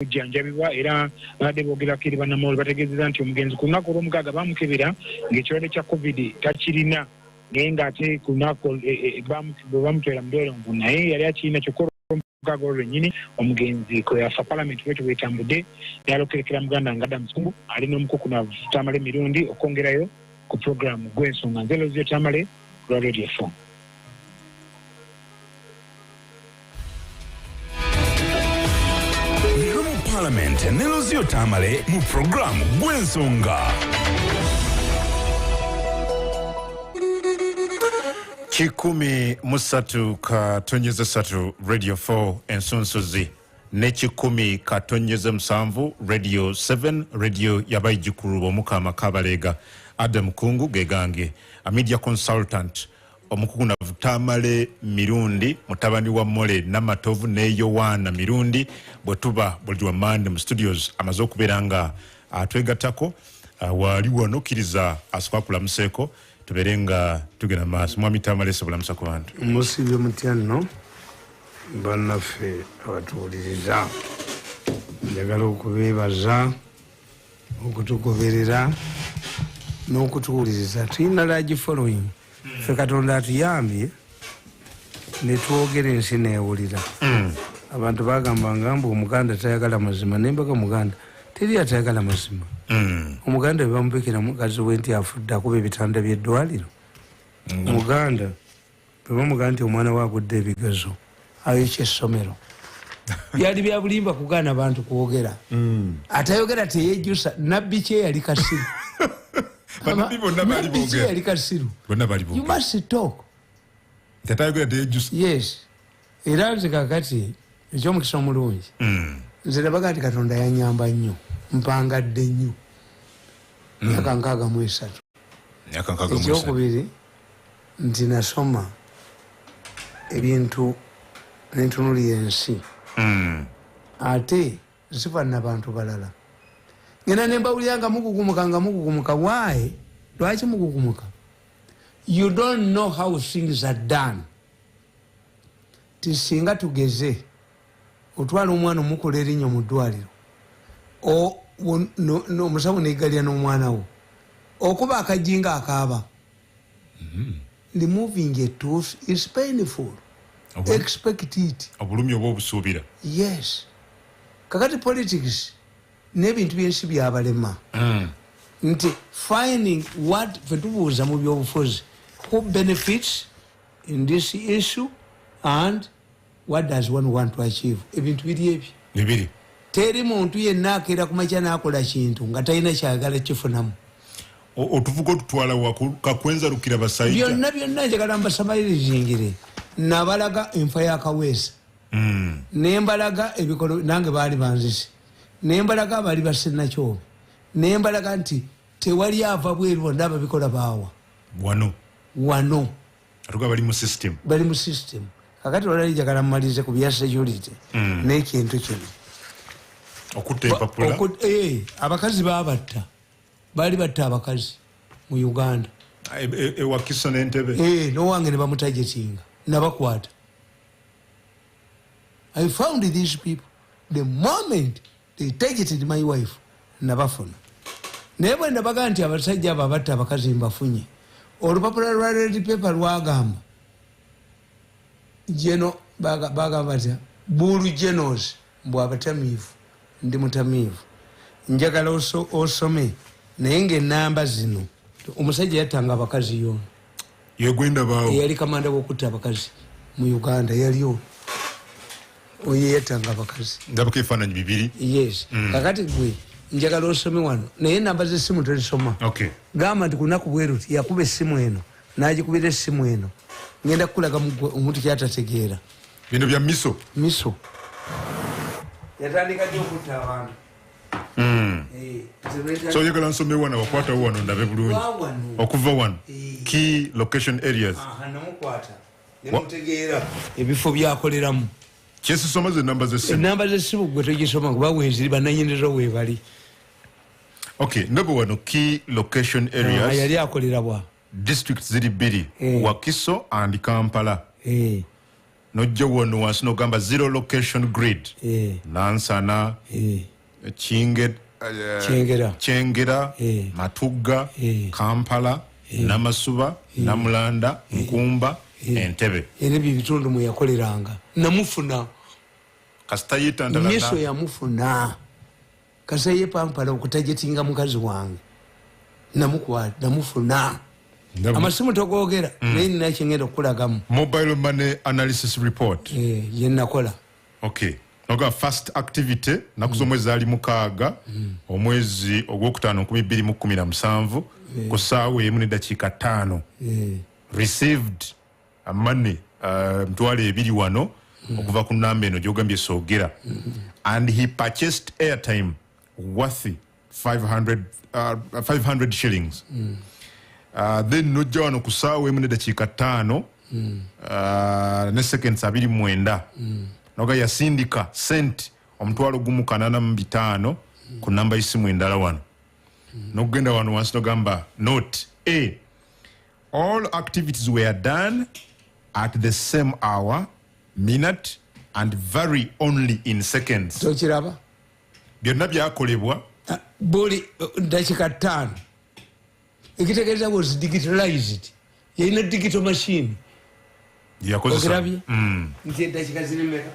janjabibwa era badde boogera kiri bannamawulire bategeezezza nti omugenzi ku lunaku olw'omukaaga baamukebera ng'ekirwadde kya covid takirina naye ng'ate ku lunaku bwe bamutwera mu ddwaliro naye yali akirina kyokka olw'omukaaga olwo lwennyini omugenzi kwe yafa palamenti bwetyo bwetambudde yalokerekera muganda nga Adam Sungu ali n'omukuku na Tamale mirundi okwongerayo ku puroguramu Gwensonga nze Lozio Tamale lwa Radio 4. Parliament ne Lozio Tamale mu programu Gwensonga. Kikumi musatu katonyeza satu Radio 4 ensonsozi ne kikumi katonyeza musanvu Radio 7 radio yabayijukuru bomukama kabalega Adam Kungu gegange a media consultant omukuku na Tamale mirundi mutabani wa Mole namatovu ne Yowana mirundi bwetuba buli Mande mu studios amazokuberanga atwegatako wali wanokiriza askwakula museko tuberenga tugena maso mwami Tamale sobola musako bantu musibye mutyano banafe abatuuliriza njagala okubeebaza okutugoberera n'okutuwuliriza tulina large following fe Katonda atuyambye ne twogera ensi neewulira abantu bagamba ngambo omuganda tayagala mazima nembaga muganda teri atayagala mazima omuganda bwe bamupekera mukazi we nti afudde akuba ebitanda by'eddwaliro omuganda bwe bamugamba nti omwana we agudde ebigezo ayokya essomero byali bya bulimba kugaana abantu kwogera atayogera teyejjusa nabbi kye yali kasiru you must talk. Yes. Era nze kakati ekyomukisa omulungi nze nabaga nti Katonda yanyamba nnyo mpangadde nnyo myaka 63 ekyokubiri nti nasoma ebintu nentunulira ensi ate nsifa n'abantu balala ngena nembawuliranga mugugumuka why lwaki mugugumuka you don't know how things are done tisinga tugeze otwala omwana omukola erinnya mu ddwaliro omusawo negalya n'omwana wo okuba akajinga akaaba removing a tooth is painful. Expect it. Obulumi oba obusuubira. Yes. Kakati politics n'ebintu byensi byabalema nti finding what fetubuuza mu byobufuzi who benefits in this issue and what does one want to achieve ebintu biri ebyo teri muntu yenna akeera kumakya n'akola kintu nga talina kyagala kifunamu otuvuga otutwala kakwenza lukira basajja byonna njagala mbasamalirizingire nabalaga enfa y'akaweesa nembalaga ebikolo nange baali banzisi nembalaga abali basenakyobe nembalaga nti tewali ava bweru bonna ababikola baawa wano atuga bali mu system kakati olali njagala mmalize ku bya security n'ekintu kino okutta empapula abakazi baali batta abakazi mu Uganda Wakiso n'Entebbe n'owange ne bamutajetinga nabakwata. I found these people the moment they targeted my wife nabafuna naye bwe nabaga nti abasajja abo abatta abakazi mbafunye olupapula lwa red paper lwagamba jeno bagamba atya bulu jenos mbw abatamiivu ndi mutamiivu njagala osome naye ng'ennamba zino omusajja yattanga abakazi yono yegwenda baawo yali kamanda w'okutta abakazi mu Uganda yaliyo oye yattanga abakazi ndabako ebifaananyi bibiri. Yes. Kakati gwe njagala osome wano naye namba z'essimu tozisoma. Gamba nti ku lunaku bweru yakuba essimu eno n'agikubira essimu eno ngenda kukulaga omuntu kyatategeera bino bya miso yatandika ddi okutta abantu so yagala nsome wano wakwatawo wano ndabe bulungi okuva wano key location areas namukwata nemutegeera ebifo byakoleramu kyesisoma ze namba z'essimu gwe togisoma kuba weziri bannanyinizo weebali ndaba wano key location areas yali akolera bwa districts ziri bbiri Wakiso and Kampala nojja wano wansi nogamba zero location grid Nansana Kyengera Matugga Kampala Namasuba Namulanda Nkumba Entebbe era bibitundu mwe yakoleranga namufuna kasita yitandala Miso yamufuna kasa ye Pampala okutajetinga mukazi wange namufuna amasimu togogera naye nina kyengenda okulagamu mobile money analysis report ye nakola okay noga first activity nakuzomwezi ali mukaaga omwezi ogwokutaano 2017 ku ssaawa emu n'eddakiika 5 received money mtwalo 2 wano okuva ku namba eno gyogambye soogera and he purchased airtime worth 500 shillings then nojja wano ku ssaawa emu n'eddakiika 5 ne seconds 29 noga yasindika sent omutwalo gumu 85 ku namba y'essimu endala wano nokugenda wano wansi nogamba note A all activities were done at the same hour minute and vary only in seconds tokiraba byonna byakolebwa buli dakiika 5 ekitegeeza was digitalized yalina digital machine yakozesa nti eddakiika zirimeka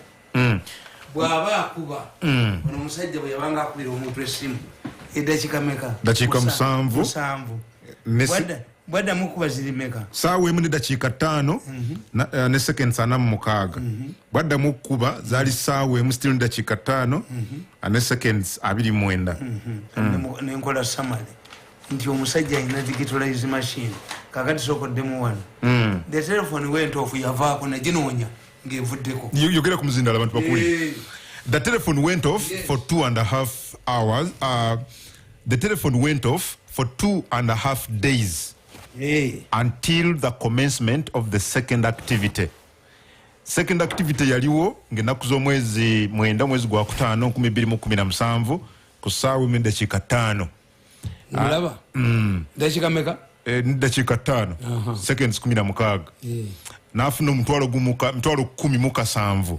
bw'aba akuba ono omusajja bwe yabanga akubira omuntu essimu eddakiika meka dakiika 7 bwaddamu okuba zirimeka ssaawa emu n'eddakiika 5 ne seconds 46 bwaddamu okuba zaali ssaawa emu still n'eddakiika 5 ne seconds 29 nenkola summary nti omusajja alina digitalized machine kakati sokoddemu wano the telephone went off yavaako naginoonya ng'evuddeko yogera ku muzindala abantu bakuli the telephone went off for 2.5 hours the telephone went off for 2.5 days until the commencement of the second activity yaliwo ng'ennaku z'omwezi 9 omwezi gwa 5 2017 ku ssaawa emu n'eddakiika 5 mulaba dakiika meka dakiika 5 seconds 16 n'afuna omutwalo 10,700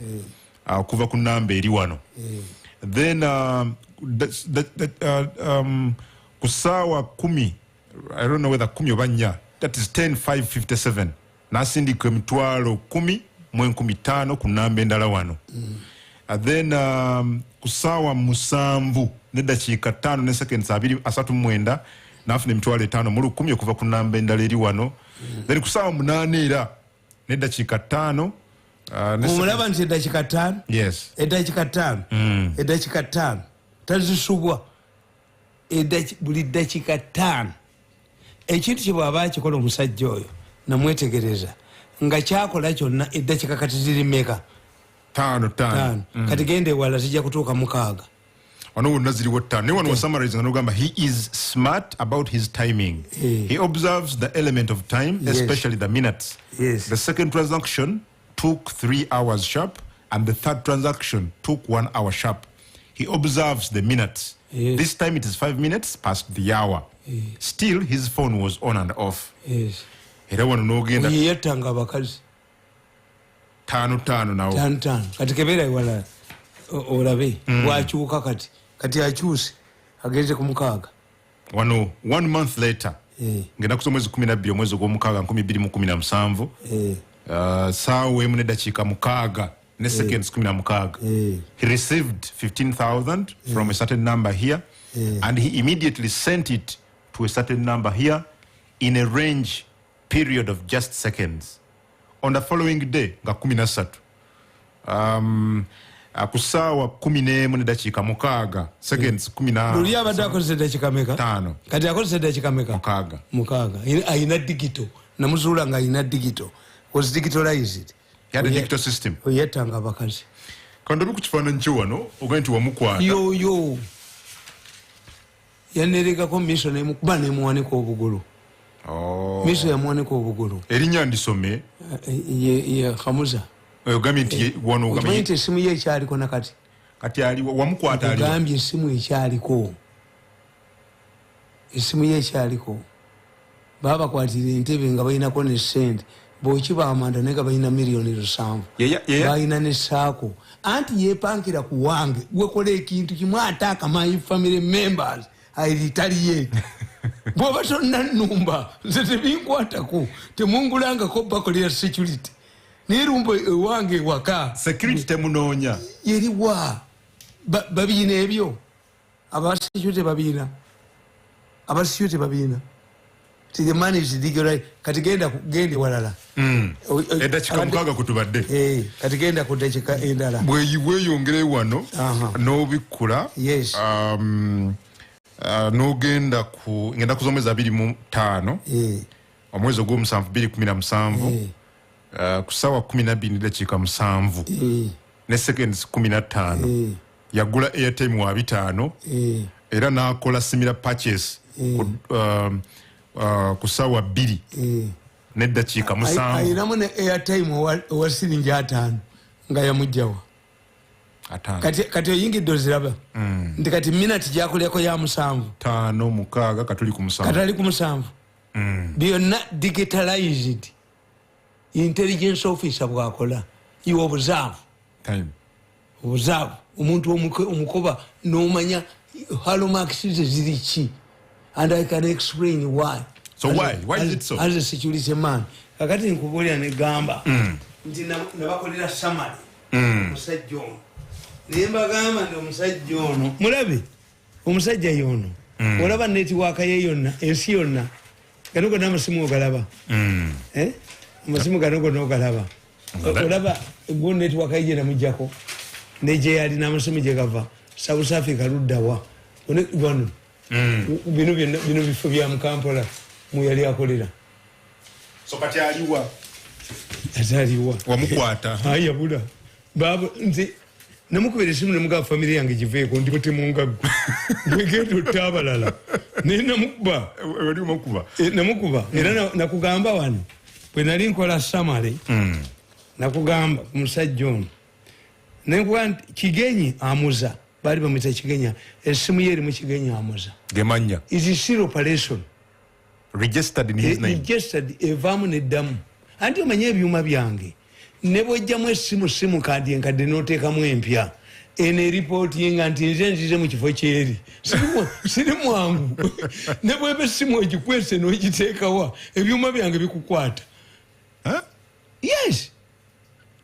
okuva ku namba eri wano then ku ssaawa 10 I don't know whether 10 oba 4 that is 10,557 n'asindika emitwalo 10,015 ku namba endala wano then ku ssaawa 7 n'eddakiika 5 ne seconds 39 n'afuna emitwalo 5,100 okuva ku namba endala eri wano then ku ssaawa 8 era n'eddakiika 5 omulaba nti eddakiika 5 yes eddakiika 5 tazisubwa buli ddakiika 5 ekintu kye bw'aba akikola omusajja oyo namwetegereza nga kyakola kyonna eddakiika kati ziri meka 5 kati genda ewala zijja kutuuka 6 wano wonna ziriwo 5 naye wano wasummarizing nogamba he is smart about his timing he observes the element of time especially the minutes the second transaction took 3 hours sharp and the third transaction took 1 hour sharp he observes the minutes this time it is 5 minutes past the hour still his phone was on and off era wano nogenda yettanga abakazi 5 nawo 5 kati kebeera ewala olabe bwakyuka kati akyuse agenze ku 6 wano 1 month later ng'ennaku z'omwezi 12 omwezi ogw'omukaaga 2017 ssaawa emu n'eddakiika 6 ne seconds 16 he received 15,000 from a certain number here and he immediately sent it to a certain number here in a range period of just seconds on the following day nga 13 ku ssaawa 11 n'eddakiika 6 seconds 10 luli abadde akozesa eddakiika meka 5 kati akozesa eddakiika meka 6 ayina digito namuzuula nga ayina digito was digitalized he had a digital system yettanga abakazi kandabe ku kifaananyi kye wano oga nti wamukwata yoyo yanerekako miso nemukuba nemuwanika obugulu miso yamuwanika obugulu erinnya ndisome ye Kamuza ogambye nti wano omanyi nti essimu ye ekyaliko nakati kati ali wamukwata ali ogambye essimu ekyaliko essimu ye ekyaliko baabakwatira entebe nga balinako ne ssente bw'okiba amanda naye nga balina miliyoni 7 balina ne saako anti yepankira ku wange wekola ekintu kimu ataaka my family members airitaliye bw'oba tonnannumba nze tebinkwatako temungulangako bakolera security nerumba ewange ewaka security temunoonya yeriwa babiina ebyo abasecurity babiina abasecurity babiina the man is legal kati gende walala edakika mukaaga kutubadde kati genda ku dakika endala bweyongere wano n'obikkula n'ogenda ngenda kuzomwezi 25 omwezi ogw'omusanvu 2017 ku ssaawa 12:7 ne seconds 15 yagula airtime wa 5 era n'akola similar purchase ku ssaawa 2 n'eddakiika 7 ayinamu ne airtime owa siringi 5 nga yamugjawa kati oyingidde oziraba nti kati minati gyakoleko ya 7 5 6 katuli ku 7 katali ku 7 byonna digitalized intelligence officer bwakola iwe obuzaavu obuzaavu omuntu omukoba n'omanya halomarks ziri ki and I can explain why. So why is it so? As a security man kakati nkubulira ne gamba nti nabakolera summary omusajja ono naye mbagamba nti omusajja ono mulabe omusajja yono olaba netiwaaka ye yonna ensi yonna gano gonna amasimu ogalaba amasimu gano gonna ogalaba olaba go netiwaaka ye namujjako neje yali n'amasimu gye gava South Africa luddawa wano bino bifo bya Mukampala muyali akolera so kati aliwa ataliwa wamukwata ayabula baba nti namukubira simu namuga family yange giveeko ndiko temungago ngegendo tabalala nina mukuba wali mukuba namukuba era nakugamba wano bwe nali nkola summary nakugamba musajja ono nenkuwa kigenyi amuza bali bamwita kigenya esimu ye eri mu kigenya amuza gemanya is a serial operation registered in his name registered evamu neddamu anti omanye ebyuma byange ne bwojjamu esimu kadi enkadde n'oteekamu empya ene ripooti nga nti nze nzize mu kifo kyeri siri mwangu ne bweba esimu egikwese n'ogiteekawa ebyuma byange bikukwata yes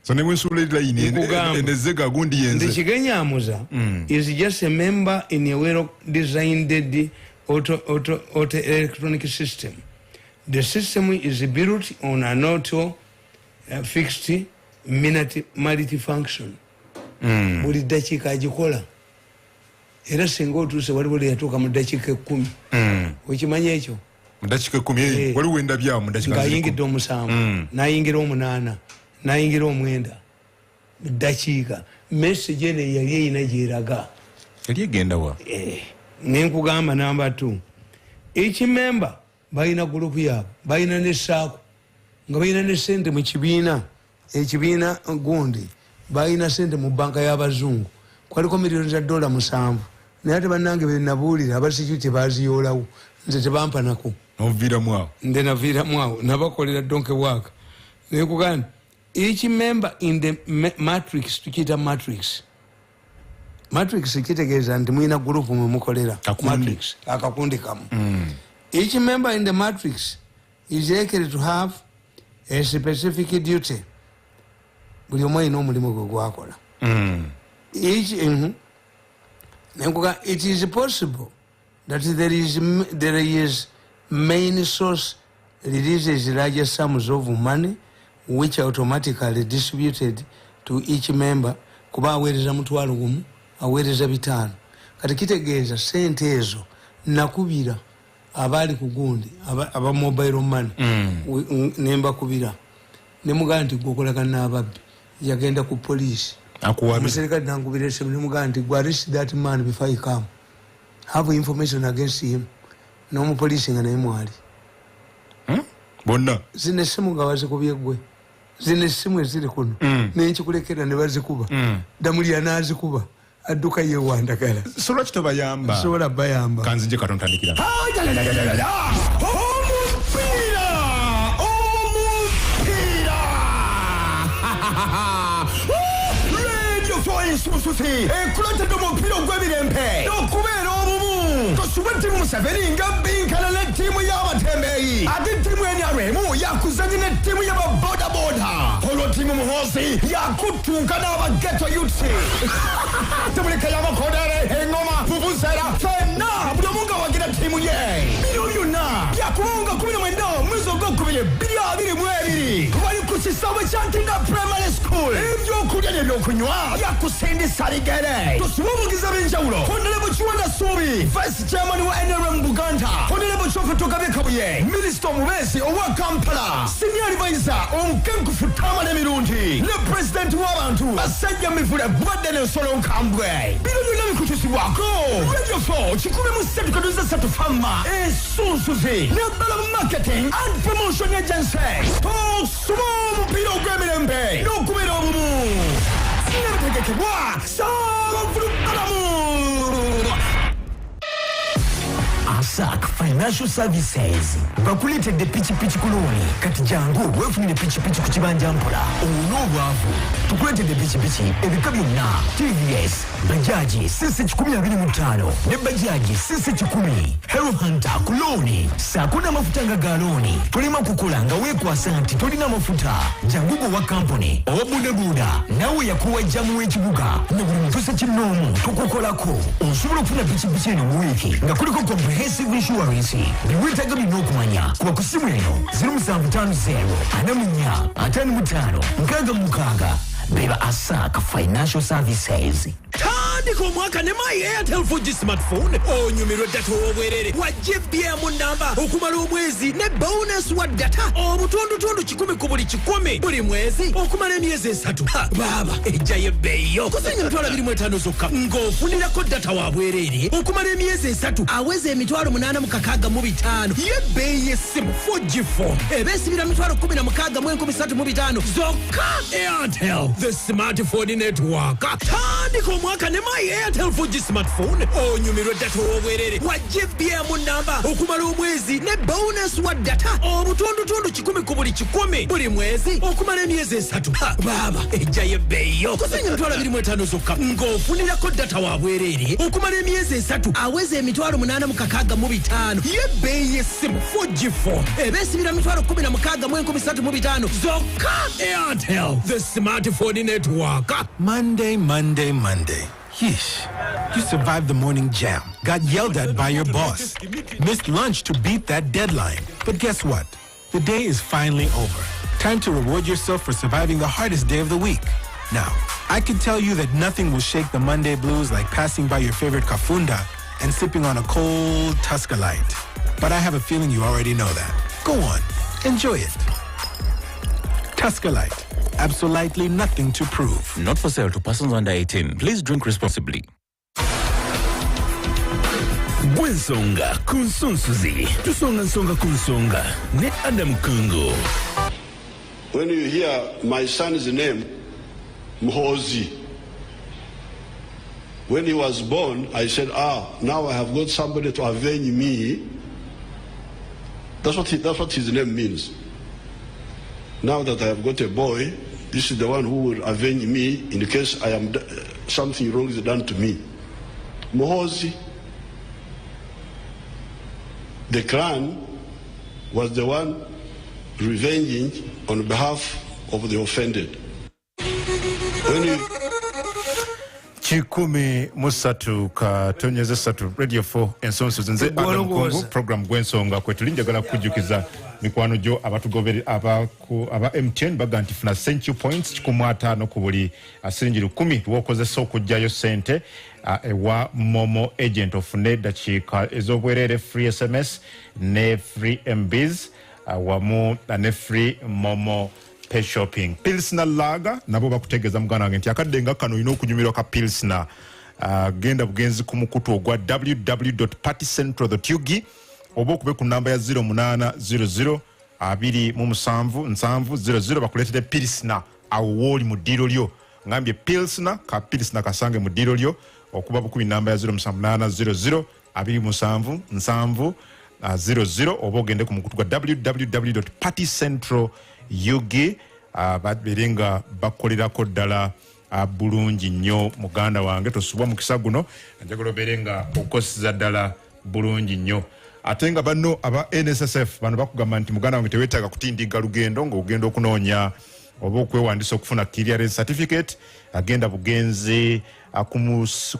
so ne wensula line endezega gundi yenze the Chigenyamuza is just a member in a well designed auto electronic system. The system is built on an auto fixed minute multifunction. Buli dakika agikola era singa otuuse waliwo yatuuka mu dakika 10 okimanya ekyo mu dakika 10 waliwo endabyamu mu dakika ng'ayingidde 7 n'ayingira 8 n'ayingira 9 dakiika message ene yali eyina gyeraga yali egenda wa nenkugamba namba 2 each member balina gurupu yaabwe balina ne saako nga balina ne sente mu kibiina ekibiina gundi balina sente mu banka y'abazungu kwaliko miliyoni za $7 naye ate bannange benabuulira abasekirite baziyoolawo nze tebampanako noviiramu awo nze naviiramu awo nabakolera donke waka nenkugamba each member in the matrix tukiyita matrix kitegeeza nti mulina gurupu mwe mukolera matrix akakundi kamu each member in the matrix is likely to have a specific duty buli omu alina omulimu gwe gwakola it is possible that there is main source releases larger sums of money which are automatically distributed to each member kuba aweereza mutwalo gumu aweereza 5 kati kitegeeza sente ezo nakubira abali ku gundi aba mobile money nemba kubira nemugaa nti gwokolagana n'ababbi yagenda ku police omuserikale nangubira esimu nemugaa nti gwe arrest that man before he come have information against him n'omupoliisi nga naye mwali bonna zino essimu nga bazikubye gwe zino essimu eziri kuno nenkikulekera ne bazikuba damuli anaazikuba adduka yewandagala sobola kitobayamba sobola bayamba kanzije katontandikira ensususi ekulotedde omupiira ogw'emirembe n'okubeera obumu tosuba ttiimu Museveni nga binkana ne ttiimu y'abatembeeyi ate ttiimu NRM yakuzanye ne ttiimu y'ababodaboda olwo ttiimu Muhoozi yakuttuuka n'abageto youths temuleka y'amakodere engoma vuvuzera fenna buli omu nga wagira ttiimu ye bino byonna byakubanga 19 mwezi ogwokubiri 2022 bali ku kisaawe kya Ntinda Primary School ebyokulya n'ebyokunywa byakusindisa ligere tusiba obugizi b'enjawulo Honorable Kiwanda Suubi Vice Chairman wa NRM Buganda Honorable Chofetogabe Kabuye Minister Omubesi owa Kampala Senior Advisor omukenkufu Tamale Mirundi ne President w'abantu Basajja Mivule Bwadde n'ensolo nkambwe bino byonna bikutusibwako Radio 4 103.3 Fama ensunsuzi ne Bella Marketing and Promotion Agency tosuma omupiira ogw'emirembe n'okubeera obumu nebitegekebwa saabavulubalamu ASAC Financial Services bakuleetedde pichipichi kuloni kati jangu weefunire pichipichi ku kibanja mpola olw'obwavu tukuleetedde pichipichi ebika byonna TVS bajaji CC125 ne bajaji CC10 Hero Hunter ku looni saako n'amafuta nga ga looni tolima kukola nga weekwasa nti tolina mafuta jangugo wa kampuni owa budabuda nawe yakuwa jamu w'ekibuga ne buli mutuusa kinnoomu tukukolako osobola okufuna pichipichi eno mu wiiki nga kuliko comprehensive insurance biwetaga bino okumanya kuba ku simu eno 0750 beba ASAC Financial Services. Tandika omwaka ne My Airtel 4G smartphone onyumirwa data w'obwerere wa GBM namba okumala omwezi ne bonus wa data obutundutundu 10 ku buli 10 buli mwezi okumala emyezi 3 baba ejjayo bbeeyo kusenya emitwalo 25 zokka ng'ofunirako data wa bwerere okumala emyezi 3 aweza emitwalo 86 y'ebbeeyi y'essimu 4G phone ebeesibira mitwalo 16,35 zokka. Airtel, the smartphone network. Tandika omwaka ne My Airtel 4G smartphone onyumirwa data w'obwerere wa GBM namba okumala omwezi ne bonus wa data obutundutundu 10 ku buli 10 buli mwezi okumala emyezi 3 baba ejjayo ebbeeyo kusenya emitwalo 25 zokka ng'ofunirako data wa bwerere okumala emyezi 3 aweza emitwalo 86,35 y'ebbeeyi y'essimu 4G phone ebeesibira mitwalo 16,35 zokka. Airtel, the smartphone network. Monday. Yeesh. You survived the morning jam, got yelled at by your boss, missed lunch to beat that deadline. But guess what? The day is finally over. Time to reward yourself for surviving the hardest day of the week. Now, I can tell you that nothing will shake the Monday blues like passing by your favorite kafunda and sipping on a cold Tusker Light. But I have a feeling you already know that. Go on, enjoy it. Tusker Light. Absolutely nothing to prove. Not for sale to persons under 18. Please drink responsibly. Gwensonga kunsunsuzi. Tusonga kunsonga. Ne Adam Kungo. When you hear my son's name, Muhoozi, when he was born, I said, now I have got somebody to avenge me. That's what his name means. Now that I have got a boy, this is the one who will avenge me in case I am something wrong is done to me. Muhoozi, the clan, was the one revenging on behalf of the offended. When you 13 katonyeza 3 Radio 4 ensonso nze Adam Kungu program Gwensonga kwetulinjagala kujjukiza mikwano jo abatugobere aba MTN baganti funa thank you points 15 ku buli asiringi 10 tuwokozesa okujjayo sente ewa Momo agent of Neda chika ezobwerere free SMS ne free MBs wamu ne free Momo pay shopping. Pilsner lager nabo bakutegeza mugana wange nti akaddenga kano ino okunyumirwa ka Pilsner genda bugenzi ku mukutu ogwa www.partycentral.ug oba okube ku namba ya 0800 277 bakuleetera Pilsner awo woli mu ddiiro lyo ngambye Pilsner kasange mu ddiiro lyo okuba bukubi namba ya 0700 277 00 oba ogende ku mukutu gwa www.partycentral.ug babirenga bakolerako ddala bulungi nnyo muganda wange tosubwa mukisa guno njagala obeere nga okosiza ddala bulungi nnyo ate nga banno aba NSSF bano bakugamba nti muganda wange teweetaaga kutindiga lugendo ng'ogenda okunoonya oba okwewandiisa okufuna clearance certificate agenda bugenzi ku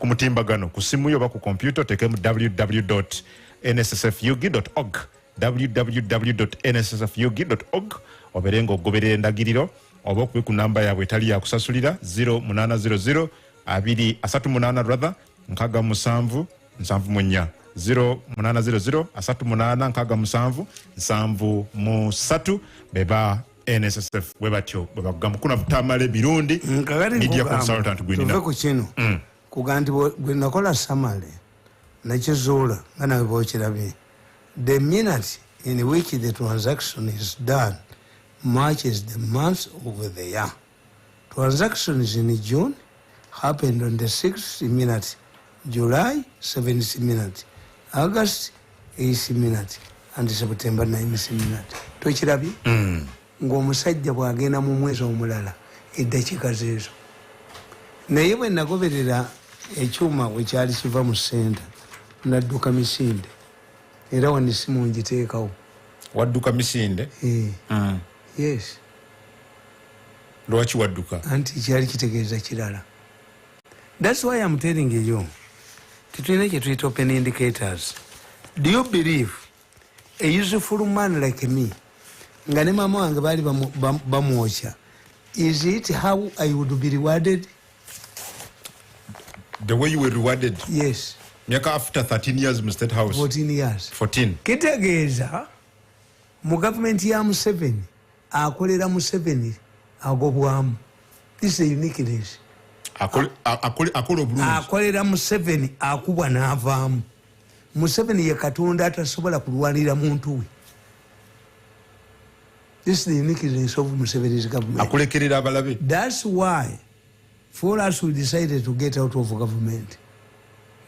mutimbagano ku simu yo oba ku kompyuta oteekemu www.nssfug.org www.nssfug.org obeere ng'ogoberera endagiriro oba okubi ku namba yaabwe etali yakusasulira 0800 238 brother 67 74 0800 238 67 beba NSSF webatyo babagamba kuna tamale birundi media consultant gwinina tuve ku kino kuganti bwe nakola samale nakizuula nga nawe bwokirabye the minute in which the transaction is done March is the month of the year. Transactions in June happened on the 6th minute, July 7th minute, August 8th minute, and September 9th minute. Tochirabi? Ng'omusajja bw'agenda mu mwezi omulala eddakiika zeezo. Naye bwe nagoberera ekyuma bwe kyali kiva mu ssenta nadduka misinde era wanisimu ngiteekawo. Wadduka misinde? Yes. Lwaki wadduka? Anti kyali kitegeeza kirala. That's why I'm telling you. Titulina kye tuyita open indicators. Do you believe a useful man like me, nga ne mama wange baali bamwokya, is it how I would be rewarded? The way you were rewarded? Yes. Myaka after 13 years in State House? 14 years. 14. Kitegeeza mu gavumenti ya Museveni akolera Museveni agobwamu. This is a uniqueness. Akolera Museveni akubwa n'avaamu. Museveni ye Katonda atasobola kulwanira muntu we. This is the uniqueness of Museveni's government. Akolekerera abalabe. That's why for us we decided to get out of government.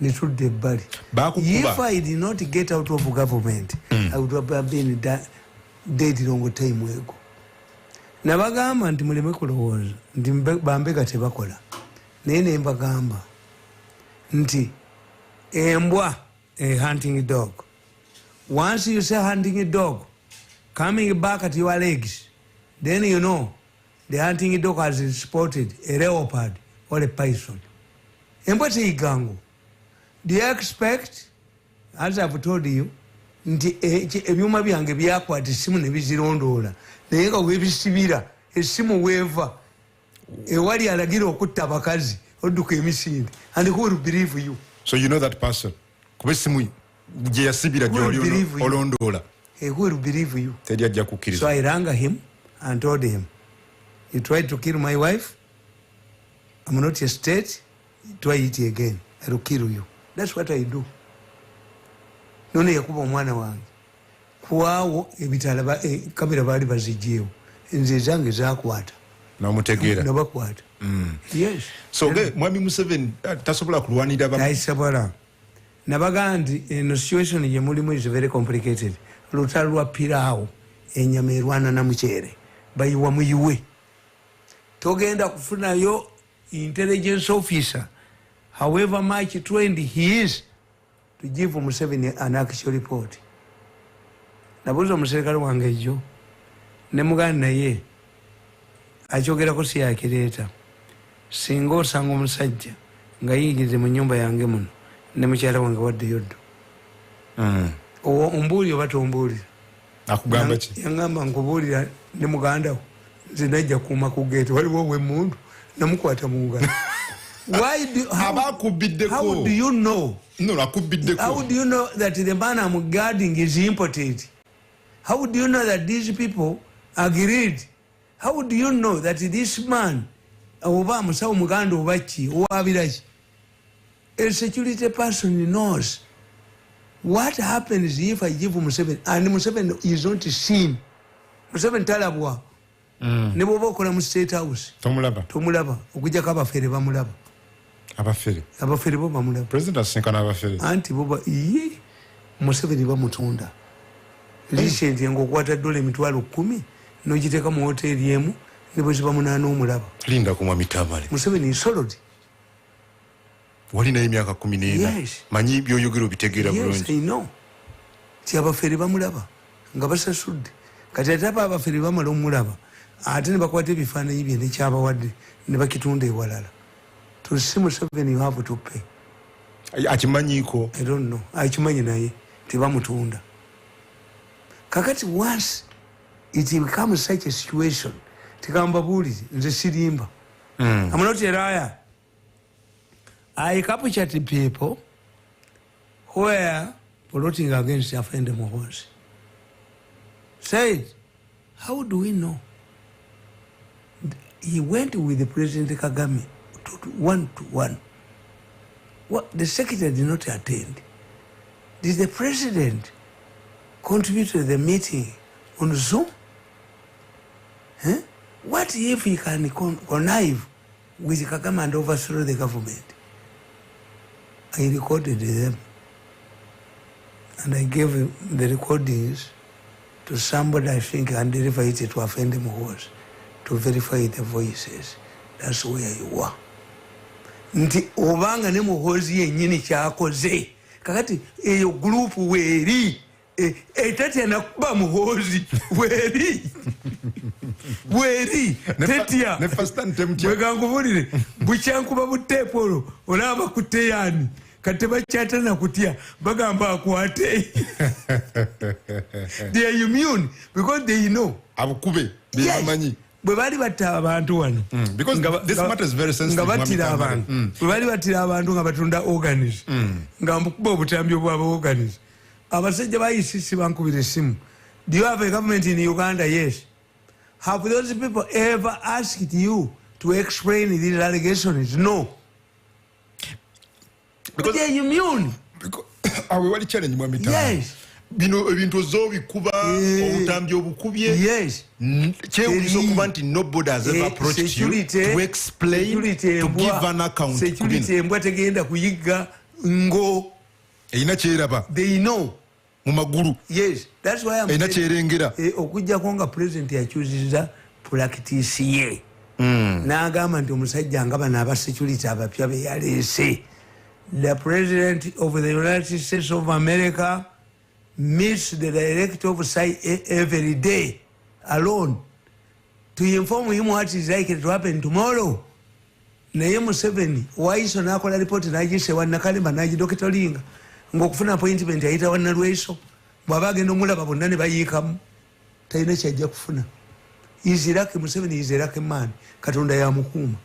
If I did not get out of government, I would have been dead long time ago. Nabagamba nti muleme kulowooza nti bambega tebakola. Naye ne mbagamba nti embwa a hunting dog. Once you say hunting a dog coming back at your legs, then you know the hunting dog has spotted a leopard or a python. Embwa teyigango. Do you expect, as I've told you, nti ebyuma byange byakwata essimu ne bizirondoola naye nga weebisibira essimu weeva ewali alagira okutta abakazi odduka emisinde, and who will believe you? So you know that person kuba essimu gye yasibira gy'oli olondoola. Who will believe you? Teri ajja kukkiriza. So I rang him and told him, you tried to kill my wife, I'm not a state, try it again, I will kill you. That's what I do. None yakuba omwana wange kuwaawo ebitala kamera baali bazijeewo nze zange zakwata namutegeera nabakwata. Yes. So mwami Museveni tasobola kulwanira tasobola. Nabaga nti eno situation gye mulimu is very complicated. Lutalo lwa piraawo ennyama erwana na muceere bayiwa muyiwe. Togenda kufunayo intelligence officer however much trained he is to give Museveni an actual report. Nabuuza omuserikale wange ejjo ne muganda naye akyogerako si yakireeta. Singa osanga omusajja nga yiyigirize mu nnyumba yange muno ne mukyala wange waddeyo ddo. Ombuulira oba tombuulira? Akugamba ki? Yangamba nkubuulira ne muganda wo nze najja kuuma ku geeti waliwo w'emmundu namukwata mu ngalo. Why do how do you know? No, how do you know that the man I'm guarding is impotent? How do you know that these people agreed? How do you know that this man oba musawo muganda oba ki owabiraki? A security person knows what happens if I give Museveni, and Museveni is not seen. Museveni talabwa. Ne bwoba okola mu State House tomulaba okujjako abafere bamulaba. Abafere bo bamulaba. President asinkana abafere anti boba iye Museveni bamutunda. Recently ng'okwata $10,000 n'ogiteeka mu hoteri emu ne bwe ziba 8 omulaba linda kumwa mitamale Museveni insolid walina emyaka 14 manyi byoyogero bitegeera bulungi yes I know ti abafere bamulaba nga basasudde kati ataba abafere bamala omulaba ate ne bakwata ebifaananyi bye nekyabawadde ne bakitunda ewalala to see Museveni you have to pay akimanyiko I don't know akimanyi naye tebamutunda kakati once it becomes such a situation tikamba bulizi nze sirimba I'm not a liar I captured people where plotting against Afende Mohozi said how do we know he went with the President Kagame to 1-to-1. What the secretary did not attend. Did the president contribute to the meeting on Zoom? What if he can connive with Kagame and overthrow the government? I recorded them and I gave the recordings to somebody I think and deliver it to Afende Mohozi to verify the voices. That's where you are. Nti obanga ne Muhoozi yennyini kyakoze kakati eyo group weeri etatya nakuba Muhoozi weeri tetya bwegangubulire bukyankuba buteepolo olaba kuteyani kati bakyatana kutya bagamba akwate they are immune because they know abukube bebamanyi bwe bali batta abantu wano because this matter is very sensitive nga battira abantu bwe bali battira abantu nga batunda organs nga mbukuba obutambi obwaba organs abasajja ba ICC bankubira essimu do you have a government in Uganda? Yes. Have those people ever asked you to explain these allegations? No. Because they are immune. Are we wali challenge mu mitano? Yes. Bino ebintu zo bikuba obutambi obukubye yes kyewulizo kuba nti nobody has ever approached you to explain to give an account security embwa tegenda kuyigga ngo eyina kyeraba they know mu maguru yes that's why I'm eyina kyerengera okujjako nga president yakyuziza practice ye n'agamba nti omusajja nga bano aba security abapya be yaleese the president of the United States of America meets the director of SAI every day alone to inform him what is likely to happen tomorrow. Naye Museveni waiso nakola report najise wanakalimba najidokitolinga ngokufuna appointment ayita wanalweso bwabagenda omulaba bonna ne bayikamu talina kyajja kufuna izirake Museveni izirake man katonda ya mukuma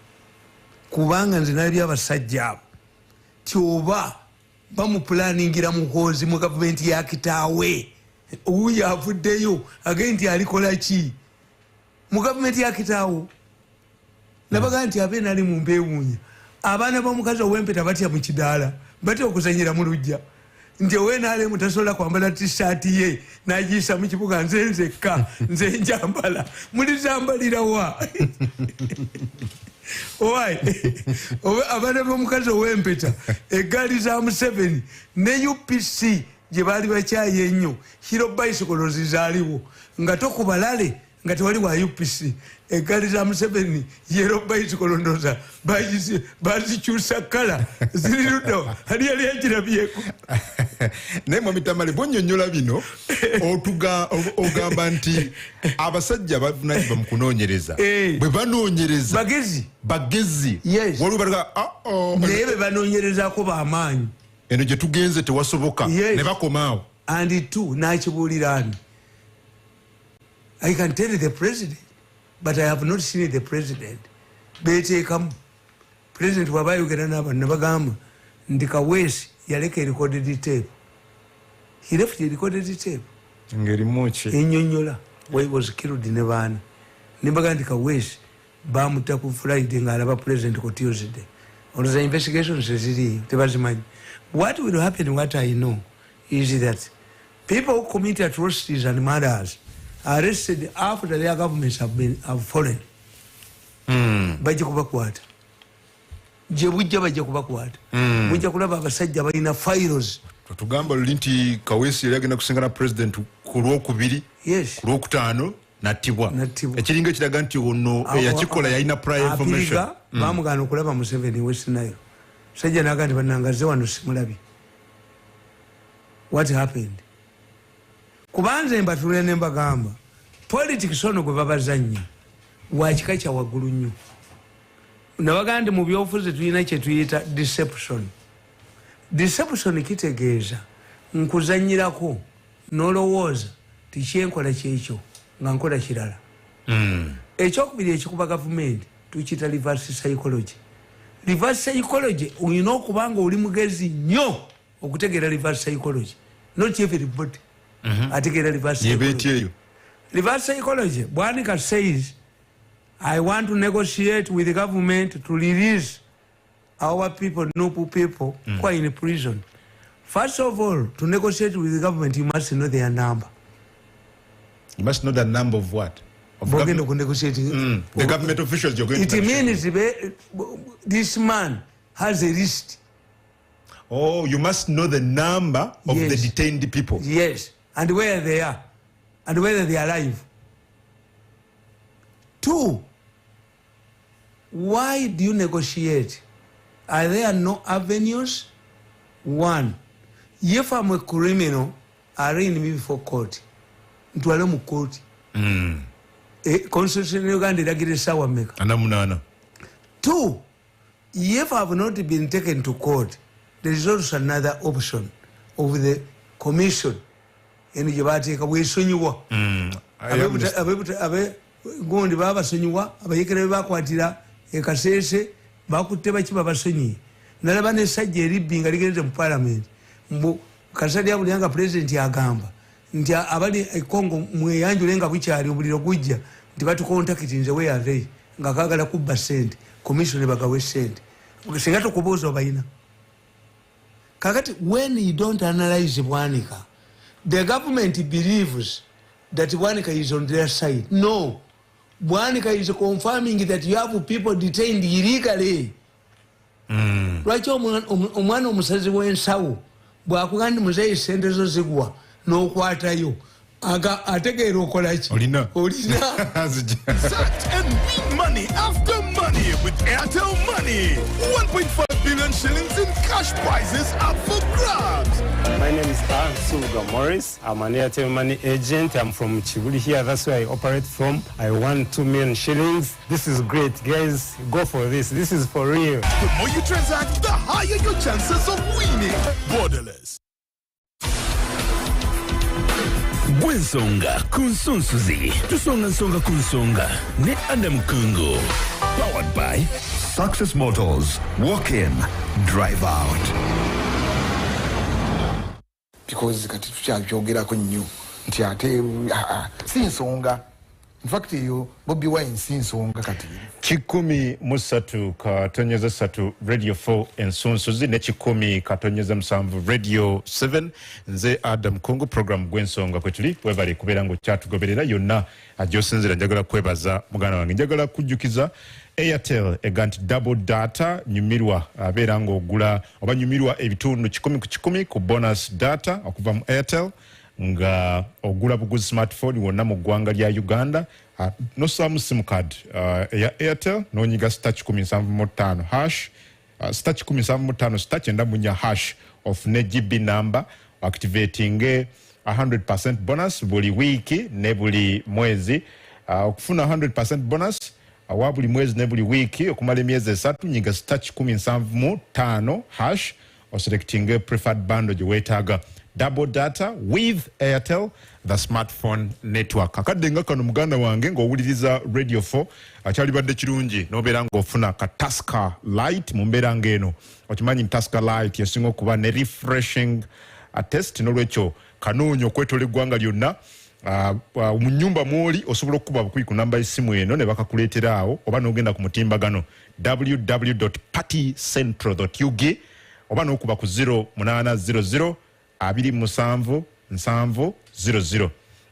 kubanga nze nalabye abasajja abo tyoba bamuplaningira Muhoozi mu gavumenti ya kitaawe uyo avuddeyo agenti alikola ki mu gavumenti ya kitaawo nabaga nti abe nali mu mbeewuunya abaana b'omukazi ow'empeta batya mu kidaala batya okuzanyira mu lujja nti oweenaale mutasobola kwambala tishaati ye n'agiyisa mu kibuga nze nzekka nze njambala mulizambalira wa Why? Abaana b'omukazi ow'empeta eggaali za Museveni ne UPC gye baali bakyaye ennyo hero bicycle zizaaliwo nga tokubalale nga tewali wa UPC eggaali za Museveni hero bicycle ndoza bazikyusa kala ziriruddawo ali yali agirabyeko naye Mwamitamale bw'onnyonnyola bino ogamba nti abasajja bavunaanyizibwa mu kunoonyereza bwe banoonyereza bagezi waliwo balaga naye be banoonyerezaako b'amaanyi eno gye tugenze tewasoboka ne bakomaawo and two n'akibuulira ani I can tell the president but I have not seen the president beteekamu president bw'aba ayogera n'abantu ne bagamba nti Kaweesi yaleka recorded tape he left the recorded tape ngerimu ki ennyonnyola why was killed ne baana ne bagamba nti Kaweesi bamutta ku Friday ng'alaba president ku Tuesday olwoza investigations eziriyo tebazimanyi. What will happen, what I know, is that people who commit atrocities and murders are arrested after their governments have fallen. Bajja kubakwata. Je bujja bajja kubakwata. Bujja kulaba abasajja balina files. Tugamba nti Kaweesi yali agenda kusingana president ku Lwokubiri, yes, ku Lwokutaano natibwa ekiringa kiraga nti ono eyakikola yalina prior information bamugana okulaba Museveni West Nile sajja naga nti banangaze wano simulabi. What happened? Kubanze mbatule ne mbagamba politics ono gwe babazanya wakika kya waggulu nnyo nabagande mu byofuzi tulina kye tuyita deception kitegeeza nkuzanyirako nolowooza tikyenkola kyekyo nga nkola kirala. Ekyokubiri ekikuba gavumenti tukiyita reverse psychology olina okuba nga oli mugezi nnyo okutegeera reverse psychology, not everybody ategeera reverse psychology. Reverse psychology, Bwanika says, I want to negotiate with the government to release our people, noble people, who are in prison. First of all, to negotiate with the government, you must know their number. You must know the number of what? Of negotiating. The government officials you're going to negotiate. It means this man has a list. Oh, you must know the number of the detained people. Yes, and where they are, and whether they are alive. 2, why do you negotiate? Are there no avenues? 1, if I'm a criminal, arraign me before court. Ntwale mu court. Constitution Uganda iragire sawa meka. Anamunana. 2, if I have not been taken to court, there is also another option of the commission. In Jabati, we sonyiwa. Gondi baba sonyiwa, abayekere bakwatira ekasese bakutte bakiba basonyi. Nalaba ne sajja eribinga ligereze mu parliament. Mbu kasadi ya bulyanga president yagamba. Nti abali Kongo mweyanjule nga bukyali obuliro gujja. Nti batu contact nze we are nga kagala kubba sente. Commission bagawe sente. Singa tokubuuza obayina. Kakati when you don't analyze Bwanika, the government believes that Bwanika is on their side. No. Bwanika is confirming that you have people detained illegally. Lwaki omwana omusazi w'ensawo bw'akugamba muzeeyi sente zo zigwa n'okwatayo ategeera okola ki? Olina. Exact and win money after money with Airtel Money. 1.5 billion shillings in cash prizes up for grabs. My name is Suga Morris. I'm an Airtel Money agent. I'm from Chibuli here. That's where I operate from. I won 2 million shillings. This is great, guys. Go for this. This is for real. The more you transact, the higher your chances of winning. Borderless. Gwensonga Kunsunsuzi. Tusonga Nsonga Kunsonga. Ne Adam Kungo. Powered by Success Motors. Walk in, drive out. Because kati tukyabyogera nnyo nti ate si nsonga. In fact yo Bobby Wine si nsonga kati 13 Radio 4 Ensonsozi ne 10 Radio 7 nze Adam Kongo program Gwensonga kwetuli webali kubeera ngo kyatugoberera yonna ajosinzira njagala kwebaza mugana wange njagala kujjukiza Airtel eganti double data nyumirwa abeera ngo ogula oba nyumirwa ebitundu 10 ku bonus data okuva mu Airtel nga ogula buguzi smartphone wonna mu ggwanga lya Uganda no some sim card ya Airtel no nyiga star 175 hash star 175 star chenda munya hash of ne GB number activating 100% bonus buli wiki ne buli mwezi okufuna 100% bonus awa buli mwezi ne buli wiki okumala emyezi 3 nyiga star 175 hash or selecting preferred bundle je wetaga double data with Airtel, the smartphone network. Akadenga kano muganda wange ng'owuliriza Radio 4 akyali badde kirungi n'obeera ng'ofuna ka Tusker Light mu mbeera ng'eno. Okimanyi Tusker Light yasinga okuba ne refreshing test n'olwekyo kanoonyo okwetoola eggwanga lyonna mu nnyumba mw'oli osobola okukuba bukuyi ku namba y'essimu eno ne bakakuleetera awo oba n'ogenda ku mutimbagano www.partycentral.ug oba n'okuba ku 0800 277 00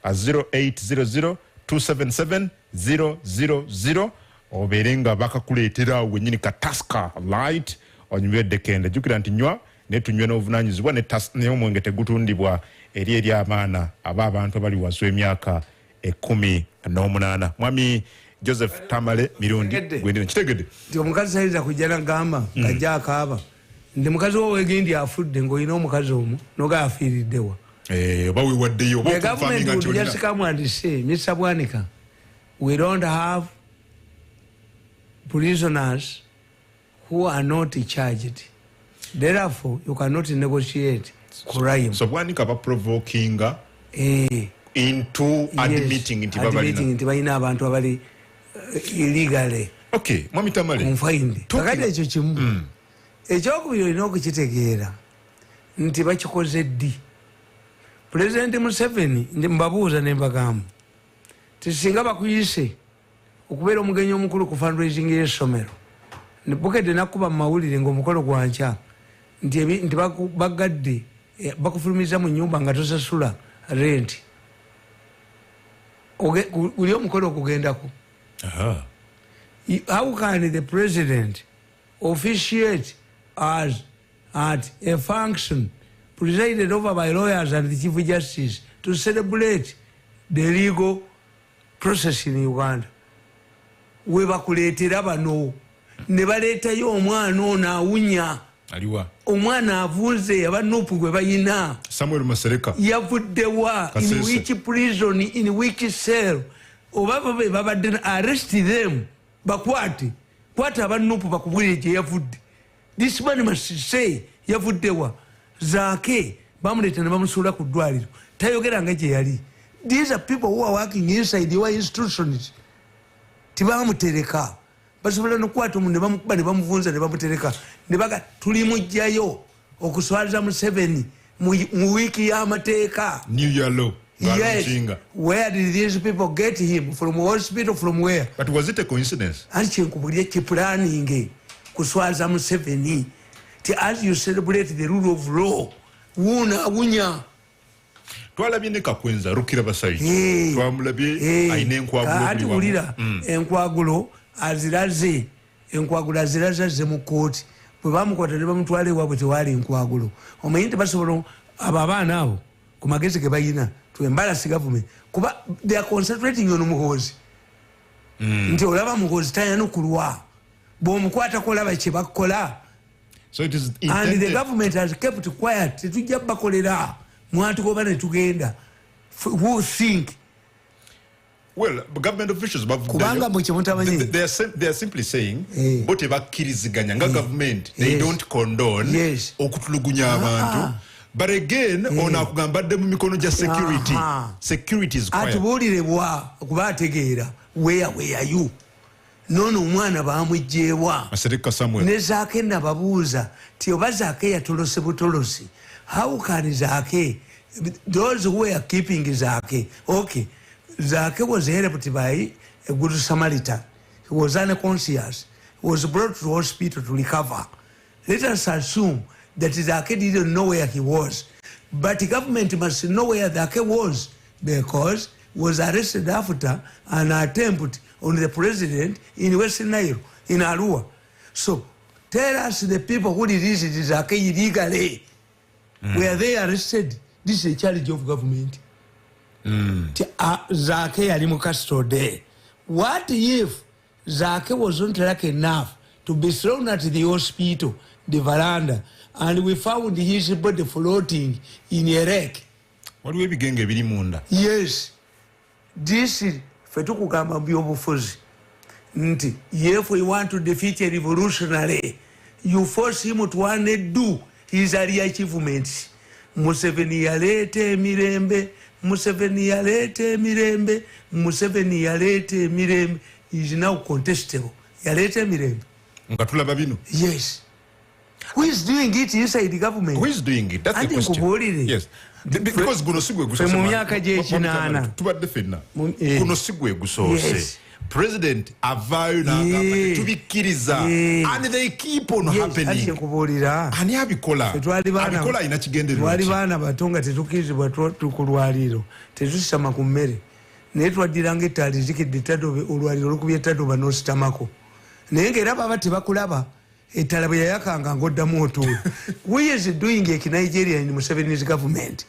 0800 277 000 oberenga bakakuleetera wenyini ka Tusker Light onywedde kende jukira nti nywa netunywe n'obuvunanyizibwa ne omwenge tegutundibwa eri abaana abantu abali wasu emyaka 18 mwami Joseph Tamale mirundi gwendino kitegedde nti omukazi sayinza kujja nagamba ng'ajja akaaba ndi mukazi wo wegendi afudde ng'olina omukazi omwo noga afiiriddewa oba weewaddeyo oba government would just come and say Mr. Bwanika, we don't have prisoners who are not charged, therefore you cannot negotiate crime. So Bwanika ba provoking into admitting nti balina abantu abali illegally. Okay, mwami Tamale confined kakati ekyo kimu ekyokubiri olina okukitegeera nti bakikoze ddi. President Museveni mbabuuza ne mbagamba tisinga bakuyise okubeera omugenyi omukulu ku fundraising y'essomero Bukedde nakuba mu mawulire ng'omukolo gwankya nti bagadde bakufulumiza mu nnyumba nga tosasula rent. Uli omukolo okugendako. How can the president officiate as at a function presided over by lawyers and the Chief Justice to celebrate the legal process in Uganda? We bakuleetera bano ne baleetayo omwana ono awunya aliwa omwana avunze abanupu gwe bayina Samuel Masereka yavuddewa in which prison in which cell oba babadde arrest them bakwate kwata abanupu bakubulire gye yavudde. This man must say yavuddewa Zaake bamuleeta ne bamusuula ku ddwaliro tayogeranga gye yali. These are people who are working inside your institutions. Tibamutereka basobola nokwata omuntu ne bamukuba ne bamuvunza ne bamutereka ne baga tuli mujjayo okuswaliza Museveni mu wiiki y'amateeka New Year law. Yes. Where did these people get him? From hospital? From where? But was it a coincidence? Ankyenkubulira planning kuswaliza Museveni. As you celebrate the rule of law, wunya. Twalabye ne Kakwenza Rukira Basayi. Twamulabye ayina enkwagulo. Ati wulira enkwagulo aziraze ze mu kooti. Bwe bamukwata ne bamutwala ewaabwe tewali enkwagulo. Omanyi nti basobola abo abaana abo ku magezi ge bayina to embarrass government kuba they are concentrating on Muhoozi. Nti olaba Muhoozi tayina kulwa. Bw'omukwata kolaba kye bakola. So it is intended. And the government has kept quiet. Tetujja bakolera mwatugoba ne tugenda. Who think? Well, government officials kubanga mwe kyemutamanyi they are simply saying bote bakkiriziganya nga government they don't condone okutulugunya abantu. But again ona akugambadde mu mikono gya security. Security is quiet. Atubuuliribwa kuba ategeera where are you? Nono omwana bamujjeewa Masereka Samuel ne Zaake nababuuza ti oba Zaake yatolose butolosi. How can Zaake, those who were keeping Zaake, okay, Zaake was helped by a good Samaritan. He was unconscious. He was brought to hospital to recover. Let us assume that Zaake didn't know where he was. But the government must know where Zaake was because he was arrested after an attempt on the president in Western Nile, in Arua. So tell us the people who released Zaake illegally. Were they arrested? This is a charge of government. Zaake yali mu custody. What if Zaake wasn't lucky enough to be thrown at the hospital, the veranda, and we found his body floating in a wreck? What we begin ebiri munda? Yes. This is fetukugamba byobufuzi. Nti if we want to defeat a revolutionary, you force him to undo his earlier achievements. Museveni yalete mirembe, Museveni yalete mirembe, Museveni yalete mirembe is now contestable. Yalete mirembe. Nkatula babino. Yes. Who is doing it inside the government? Who is doing it? That's the question. Yes. Because gunosigwe gusose. Mu myaka gye 8 tubadde fenna. Gunosigwe gusose. President avayo n'agamba tubikkiriza and they keep on happening. Ani abikola? Abikola ina kigendererwa. Twali baana bato nga tetukirizibwa tukulwaliro tetusitama ku mmere naye twaddiranga ettaali zikidde tadobe olwaliro olukubye tadoba n'ositamako naye ng'era baba tebakulaba ettala bwe yayakanga ng'oddamu otuula. Who is doing it in Nigeria in Museveni's government?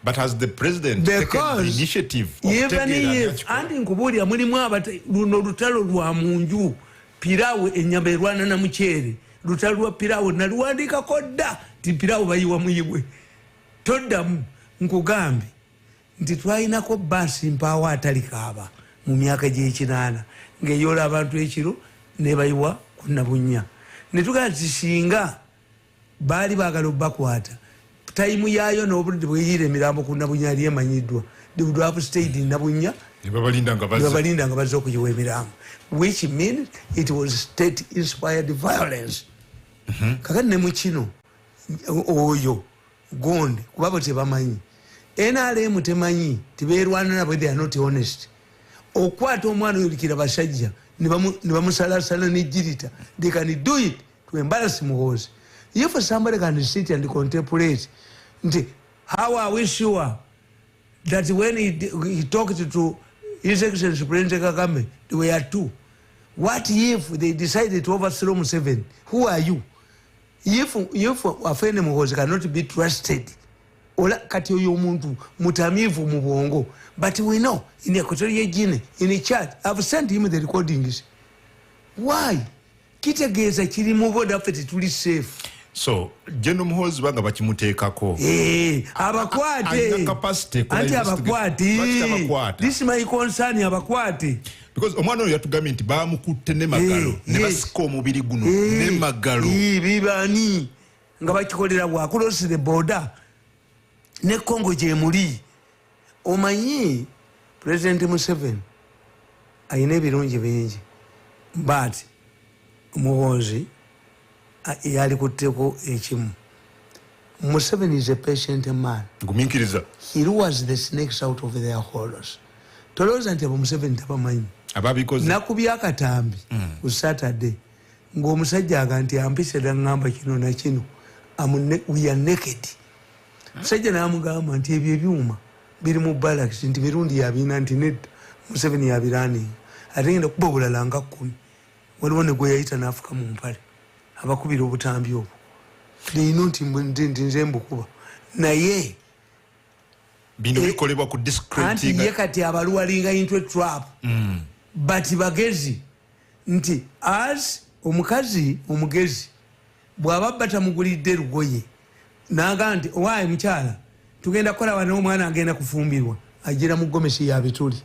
But has the president taken the initiative of even if and nkubulya mulimu abate luno lutalo lwa munju pirawo enyama erwana na muchere lutalo lwa pirawo naluwandika kodda ti pirawo bayiwa muyibwe toddamu nkugambe nti twayinako basi mpawa atalikaba mu myaka gy'ekinaana ng'eyola abantu ekiro ne bayiwa ku Nabunya ne tugaa tisinga baali baagala obbakwata time yayo n'obudde bweyira emirambo ku Nabunya yali emanyiddwa they would have stayed in Nabunya babalinda nga bazze okuyiwa emirambo which means it was state inspired violence kakati ne mu kino oyo gonde kuba bo tebamanyi NRM temanyi tibeerwana nabo they are not honest okwata omwana oyolikira basajja ne bamusalasala n'ejjirita they can do it to embarrass Muhoozi. If somebody can sit and contemplate how are we sure that when he talked to His Excellency President Kagame there were two? What if they decided to overthrow Museveni? Who are you? If Afene Muhoozi cannot be trusted ola kati oyo omuntu mutamivu mu bwongo, but we know in Equatorial Guinea in a chat I've sent him the recordings. Why? Kitegeeza kiri mu boda fete tuli safe. So General Muhoozi banga bakimuteekako abakwate anti abakwate this my concern abakwate because omwana oyo yatugambye nti baamukutte ne magalo ne basika omubiri guno ne magalo bibani nga bakikolera bwa cross the border ne Congo gye muli. Omanyi President Museveni ayina ebirungi bingi but Muhoozi yali kutteko ekimu. Museveni is a patient man. Guminkiriza. He was the snakes out of their holes. Tolooza nti abo Museveni tabamanyi ababikoze nakubya akatambi ku Saturday ng'omusajja aga nti ampise ngamba kino na kino we are naked. Musajja n'amugamba nti ebyo ebyuma biri mu barracks nti birundi yabina nti nedda Museveni yabirani ate ngenda kuba obulala nga 10 waliwo ne gwe yayita n'afuka mu mpale abakubira obutambi obwo lino nti nze mbukuba naye bino bikolebwa ku discrediting anti ye kati abaluwalinga into a trap but bagezi nti as omukazi omugezi bw'aba batamugulidde lugoye naga nti owaye mukyala tugenda kukola wano omwana agenda kufumbirwa agira mu gomesi ya bituli.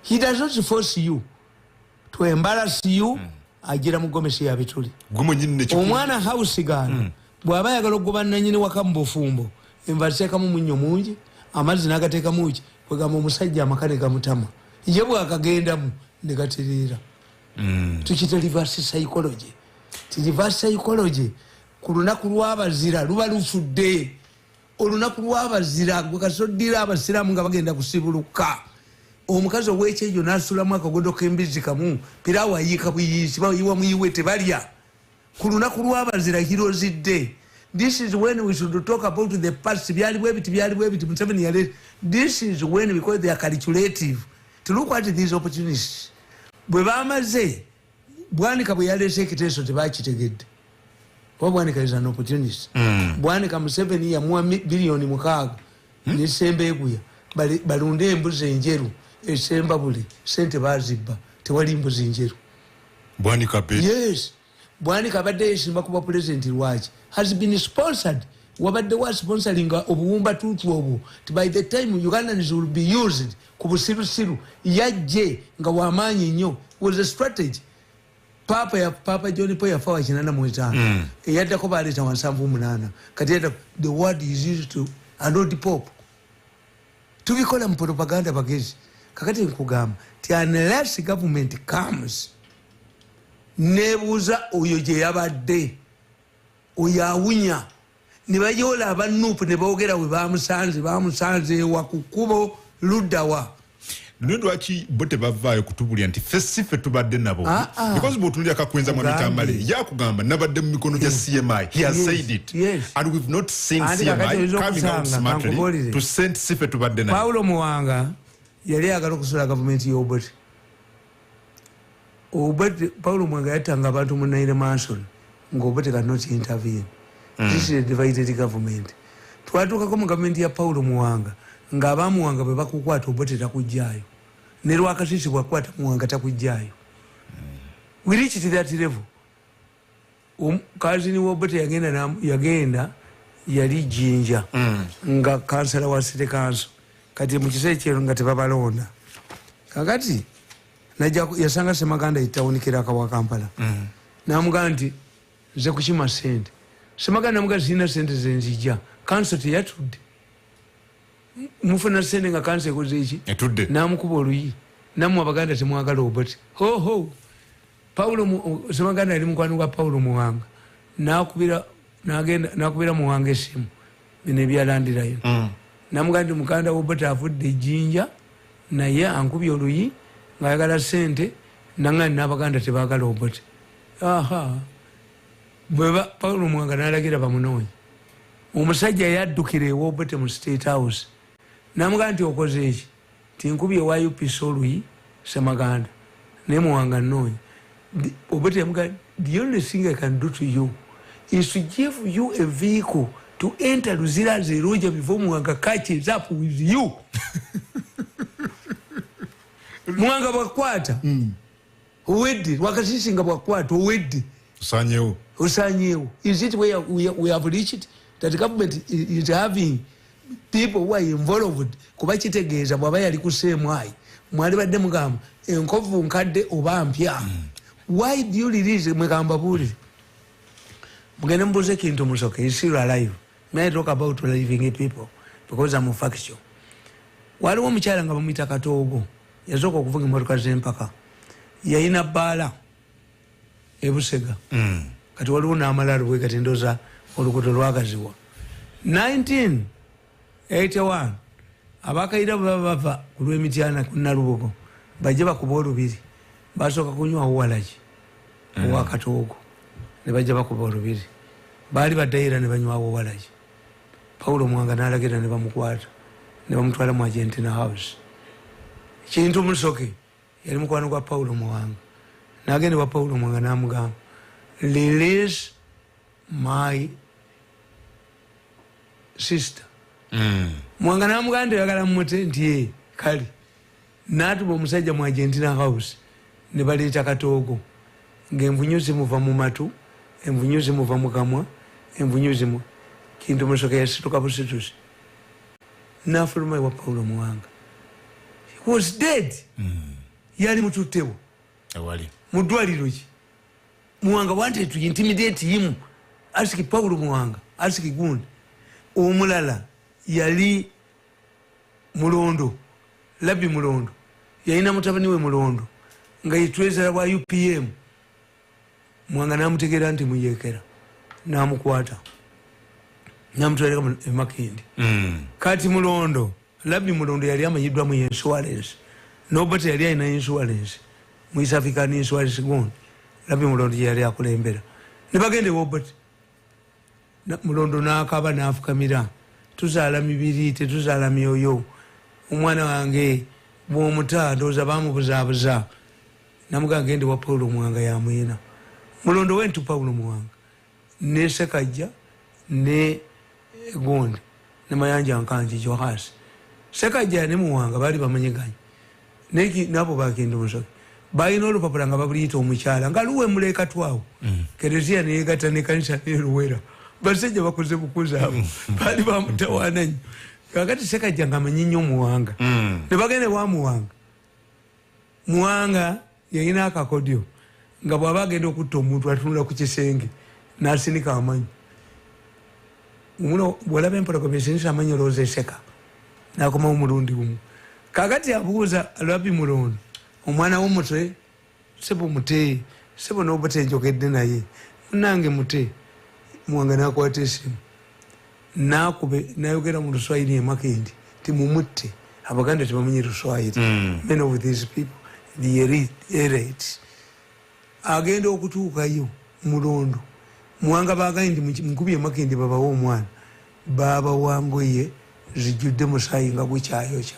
He does not force you to embarrass you. Agira mu gomesi ya bituli omwana house gana bw'aba ayagala okugoba nannyini waka mu bufumbo enva ziteekamu munnyo mungi amazzi n'agateeka muki kwegamba omusajja amakane gamutama ye bw'akagendamu ne gatereera. Tukita reverse psychology. Reverse psychology ku lunaku lw'abazira luba lufudde. Olunaku lw'abazira gwe kasoddira abasiraamu nga bagenda kusibuluka omukazi ow'ekyejo n'asulamu akagodo k'embizi kamu pirawo ayiika buyisi bayiwa muyiwe tebalya ku lunaku lw'abazira hirozidde. This is when we should talk about the past. Byali bwe biti Museveni yale. This is when, because they are calculative, to look at these opportunities. Bwe bamaze Bwanika bwe yalese ekiteeso tebakitegedde. Bwanika is an opportunity. Bwanika Museveni yamuwa bilioni 6 n'esemba eguya balunde embuzi enjeru esemba buli sente bazibba tewali mbuzi njeru. Bwanika be yes Bwanika badde yesimba kuba president lwaki has been sponsored wabadde wa sponsoring obuwumba tutu obwo by the time Ugandans will be used ku busirusiru yajje nga wamaanyi nnyo was a strategy. Papa John Poya fawa kinana mwetano yaddako baleeta 78 kati yadda the word is used to anodi pop tubikola mu propaganda bagezi kakati nkugamba ti unless government comes nebuuza oyo gye yabadde oyo awunya ne bayola abanupu ne boogera we bamusanze ewa ku kkubo luddawa. Lwaki bo tebavaayo kutubulya nti ffe tubadde nabo because bw'otunulira Kakwenza Mwanakyambale yakugamba nabadde mu mikono gya CMI. He has said it. And we've not seen CMI coming out smartly to send ffe tubadde nabo. Paulo Muwanga yali agala okusula gavumenti y'Obote. Paulo Muwanga yattanga abantu mu Naire Manson ng'Obote cannot intervene. This is a divided government. Twatuukako mu gavumenti ya Paulo Muwanga ng'abamuwanga bwe bakukwata Obote takujjaayo ne Lwakasisi bwakwata Muwanga takujjaayo. We reached that level. Kazini Obote yagenda yali Jinja nga kansala wa City Council kati mu kiseera kyero nga tebabalonda. Kakati najja yasanga Semaganda itawunikira akawa Kampala. Namugamba nti nze kukima ssente. Semaganda namugamba sirina ssente zenzijja. Council teyatudde. Mufuna ssente nga council ekoze eki? Etudde. Namukuba oluyi. Nammwe Abaganda temwagala Obote. Ho. Paulo Semaganda yali mukwano gwa Paulo Muwanga. Nakubira Muwanga essimu. Bino ebyalandirayo. Namugamba nti mukanda Obote afudde Jinja naye ankubye oluyi ng'ayagala ssente nangani n'Abaganda tebaagala Obote. Aha. Bweba Paulo Muwanga n'alagira bamunoonya. Omusajja yaddukira ewa Obote mu State House. Namugamba nti okoze eki? Tinkubye wa UPC oluyi Semaganda. Naye Muwanga nnoonya. Obote yamugamba, the only thing I can do to you is to give you a vehicle to enter Luzira as a Roger before Muwanga catches up with you. Muwanga bwakwata. Owedde. Lwakasisi nga bwakwata. Owedde. Usanyewo. Is it where we have reached? That the government is having people who are involved. Kuba kitegeeza bw'aba yali kuseemwayi. Mwali badde mugamba enkovu nkadde oba mpya. Why do you release mugamba buli? Mugende mbuze ekintu musoke. Is still alive. May I talk about living people? Because I'm a factual. Waliwo omukyala nga bamuyita Katoogo. Yasooka okuvuga emmotoka z'empaka. Yayina bbaala e Busega. Kati waliwo n'amalaalo bwe kati ndooza oluguudo lwagaziwa. 1981 abakaira bava ku lw'emityana ku Nalubogo bajja bakuba olubiri. Basooka kunywa Walagi owa Katoogo ne bajja bakuba olubiri. Baali baddayo ne banywawo Walagi. Paulo Muwanga n'alagira ne bamukwata ne bamutwala mu Argentina House. Kintu musoke yali mukwano gwa Paulo Muwanga. N'agenda wa Paulo Muwanga n'amugamba, release my sister. Muwanga n'amugamba nti oyagala mumute nti kale. N'atuba omusajja mu Argentina House ne baleeta Katoogo ng'envunyu zimuva mu matu, envunyu zimuva mu kamwa, envunyu zimu. Kintu musoke yasituka busitusi. N'afuluma ewa Paulo Muwanga. He was dead. Yali mututtewo. Mu ddwaliro ki. Muwanga wanted to intimidate him. Ask Paulo Muwanga. Ask Gundi. Omulala yali Mulondo. Labi Mulondo. Yalina mutabani we Mulondo. Nga yitwezera wa UPM. Muwanga n'amutegeera nti muyeekera. N'amukwata. N'amutwalira mu Makindi. Kati Mulondo. Labi Mulondo yali amanyiddwa mu insurance. Obote yali alina insurance. Mu East African Insurance Gundi. Labi Mulondo yali akulembera. Ne bagende Obote. Mulondo n'akaba n'afukamira. Tuzaala mibiri tetuzaala myoyo. Omwana wange bw'omuta ndowooza baamubuzaabuza. Namugamba gende wa Paulo Muwanga yamuyina. Mulondo went to Paulo Muwanga. Ne Sekajja ne Gundi ne Mayanja Nkanji Johasi. Sekajja ne Muwanga baali bamanyiganye. Nabo bagenda omusoke. Balina olupapula nga babuliyita omukyala nga luwemula ekatwawo. Kereziya ne yeegatta ne kanisa ne Luwera. Basajja bakoze bukuzaabo. Baali bamutawaana nnyo. Kakati Sekajja nga amanyi nnyo Muwanga. Ne bagende wa Muwanga. Muwanga yalina akakodyo nga bw'aba agenda okutta omuntu atunula ku kisenge n'asinika amanyi. Bw'olaba empologoma esinisa amanyi olowooza eseka. N'akomawo omulundi gumu. Kakati abuuza Labi Mulondo, omwana w'omutwe sebo mute, sebo n'Obote njogedde naye. Munnange mute. Muwanga n'akwata essimu. N'ayogera mu Luswayiri e Makindi ti mumutte. Abaganda tebamanyi Luswayiri. Many of these people, the elite. Agenda okutuukayo Mulondo. Muwanga baagaye nti mukubye Makindi babawo omwana. Baba wangoye zijjudde musaayi nga gukyayokya.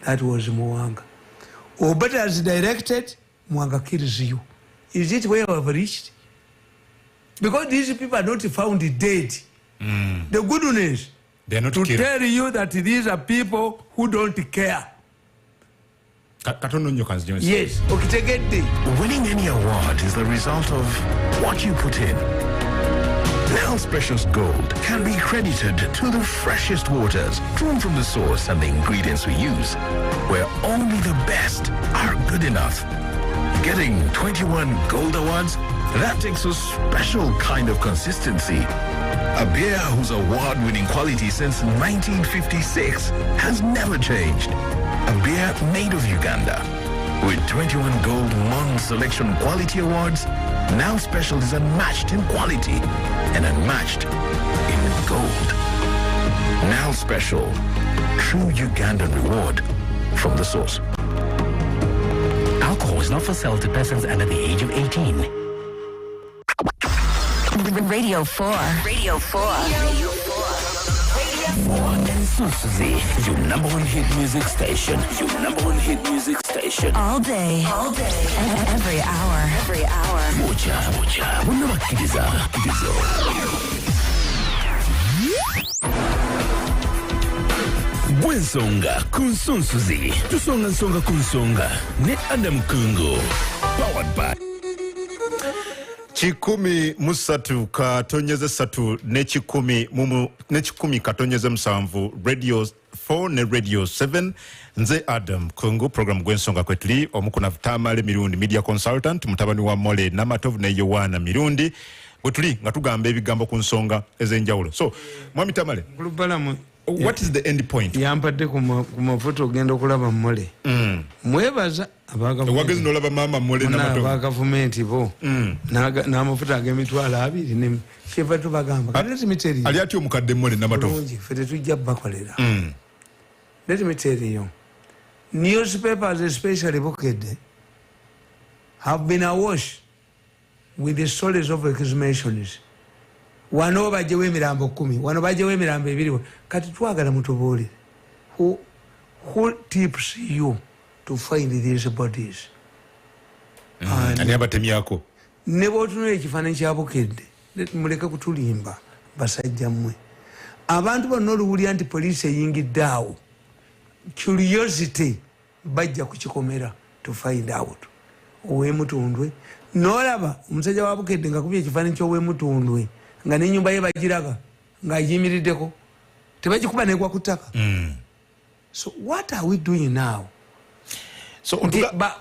That was Muwanga. Obote as directed, Muwanga kills you. Is it where we have reached? Because these people are not found dead. The goodness They are not to caring. tell you that these are people who don't care. Yes, winning any award is the result of what you put in. Now Special's Gold can be credited to the freshest waters drawn from the source and the ingredients we use, where only the best are good enough. Getting 21 gold awards, that takes a special kind of consistency. A beer whose award-winning quality since 1956 has never changed. A beer made of Uganda. With 21 gold Mon Selection Quality Awards, Now Special is unmatched in quality and unmatched in gold. Now Special, true Ugandan reward from the source. Alcohol is not for sale to persons under the age of 18. Radio 4. Radio 4. Radio 4. And Susie, your number one hit music station. Your number one hit music station. All day. All day. Every hour. Every hour. Mucha. Gwensonga Kunsunsuzi. Tusonga nsonga kunsonga. Ne Adam Kungo. Powered by 103 katonyeze 3 n'ekikumi katonyeze 7 radio 4 ne radio 7 nze Adam Kungu program Gwensonga kwetuli omukuna Tamale Mirundi media consultant mutabani wa Mole Namatovu ne Yowana Mirundi gwetuli nga tugamba ebigambo ku nsonga ezenjawulo. So mwami Tamale what is the end point? Yampadde ku mafoto ogenda okulaba Mole. Mwebaza wagezi nolaba mama Mole Namatovu na gavumenti bo n'amafuta ag'emitwalo 2 ne kyeva tubagamba let me tell you ali ati omukadde Mole Namatovu fete tujja bakolera. Let me tell you, newspapers, especially Bukede, have been awash with the stories of exhumations. Wano bajewe emirambo 10, wano bajewe emirambo 2. Kati twagala mutubuli. Who tips you to find these bodies? Ani abatemi yako. Nebo tunule ekifaananyi kya Bukede. Muleke kutulimba basajja mmwe. Abantu bannoluwulira nti poliisi eyingidde awo. Curiosity bajja kukikomera to find out. Owemutundwe nolaba omusajja wa Bukede nga kubye ekifaananyi ky'owemutundwe nga n'ennyumba ye bagiraga ng'ayimiriddeko tebagikuba negwa ku ttaka. So what are we doing now? So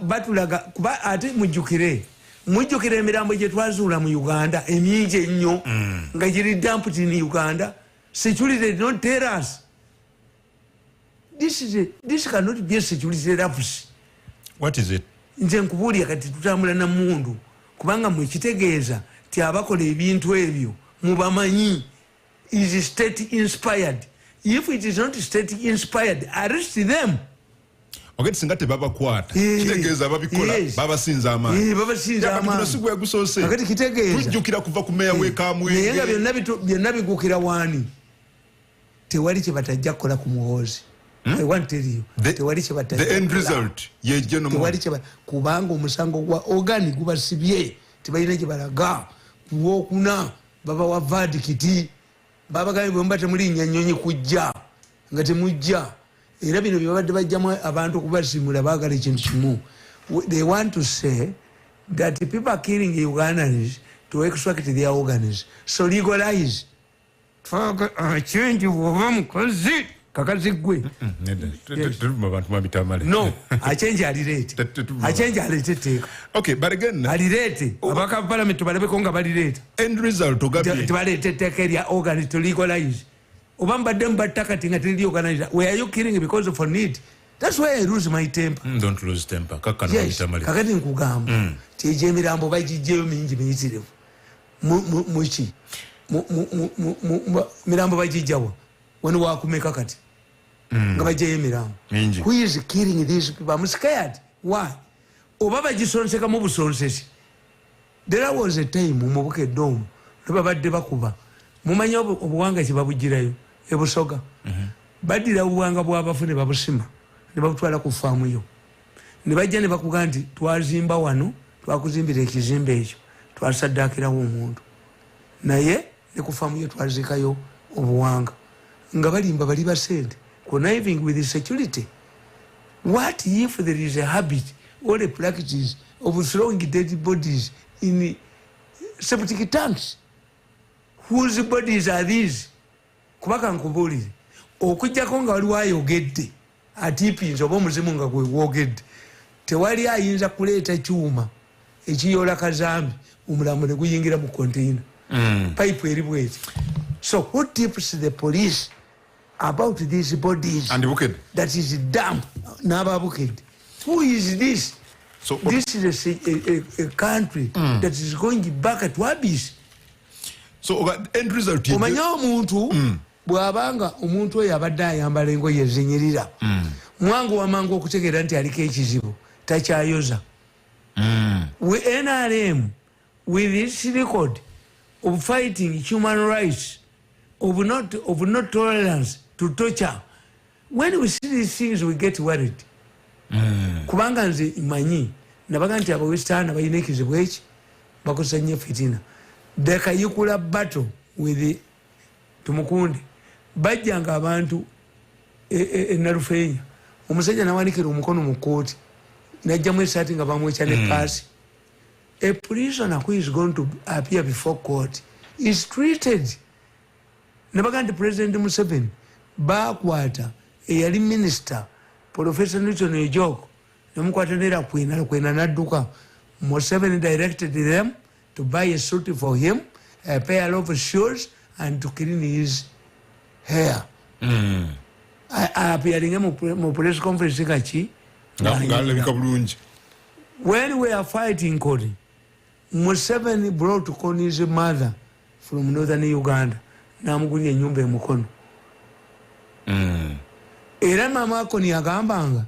batulaga kuba ate mujjukire emirambo gye twazuula mu Uganda emingi ennyo nga giri dumped in Uganda. Security did not tell us. This cannot be a security lapse. What is it? Nze nkubuulira kati tutambula na mundu kubanga mwekitegeeza ti abakola ebintu ebyo mubamanyi is state inspired. If it is not state inspired, arrest them. Okay, singate baba kwata. Kitegeeza babikola baba sinza amaani. Baba sinza amaani. Tunasiku yagusose. Akati kitegeeza. Tujjukira kuva ku meya w'ekamwe. Nayenga byonna bigukira waani. Tewali kye batajja kukola ku muhoozi. I want to tell you. The end result. Kubanga omusango gwa ogani gubasibye. Tebalina kye balaga. Kuwokuna baba wa vadikiti. Baba gani bwemba temulinnya nnyonyi kujja. Nga temujja. Era bino bye babadde bajjamu abantu okubasimula baagala ekintu kimu. They want to say that people are killing Ugandans to extract their organs. So legalize. Change bw'oba mukozi. Kakazi gwe. No, achange alirete. Achange alirete teka. Okay, but again, alirete. Abaka parliament balabeko nga balirete. End result ogabye. Tibalete take their organs to legalize. Obamba demba takati nga tili organize. Where are you killing because of need? That's why I lose my temper. Don't lose temper. Kakano bitamali. Kakati nkugamba. Tije mirambo bajijeyo mingi miyitire. Muchi. Mirambo bajijawa. Wano wakumeka kati. Who is killing these people? I'm scared. Why? Obaba jisonseka mu busonsesi. There was a time mu Bukedde Dome babadde bakuba. Mumanyi obuwanga kibabugirayo ebusoga. Badira obuwanga bw'abafune babusima. Ne babutwala ku faamu yo. Ne bajja ne bakuga nti twazimba wano twakuzimbira ekizimbe ekyo. Twasaddaakirawo omuntu. Naye ne ku faamu yo twazikayo obuwanga. nga balimba bali basente conniving with the security. What if there is a habit or a practice of throwing dead bodies in septic tanks? Whose bodies are these? Kubaka nkubulire okujjako nga waliwo ayogedde atipinza oba omuzimu nga gwe wogedde tewali ayinza kuleeta kyuma ekiyola kazambi omulamu ne guyingira mu container pipe eri bweti. So who tips the police about these bodies and Buked that is dump Naba Buked? Who is this? So this is a country that is going back at Wabis. So end result omanya omuntu bwabanga omuntu oyo abadde ayambala engoye ezinyirira mwangu wamangu okutegeera nti aliko ekizibu takyayoza. NRM with its record of fighting human rights, of not tolerance to torture, when we see these things we get worried. Kubanga nze manyi nabaga nti abawestern balina ekizibu eki bakosa nnyo fitina. Dekayikula battle with tumukunde bajjanga abantu Narufenya omusajja nawanikira omukono mu kooti najjamu esaati nga bamweca ne paasi. A prisoner who is going to appear before court is treated. Nabaga nti President Museveni bakwata eyali minister Professor Newton Ejoko nemukwata nera kwena nadduka. Museveni directed them to buy a suit for him, a pair of shoes, and to clean his hair. Appearing in press conference. When we are fighting Kony, Museveni brought Kony's mother from northern Uganda. Namugunya nyumba emukono. Era mama Kony agambanga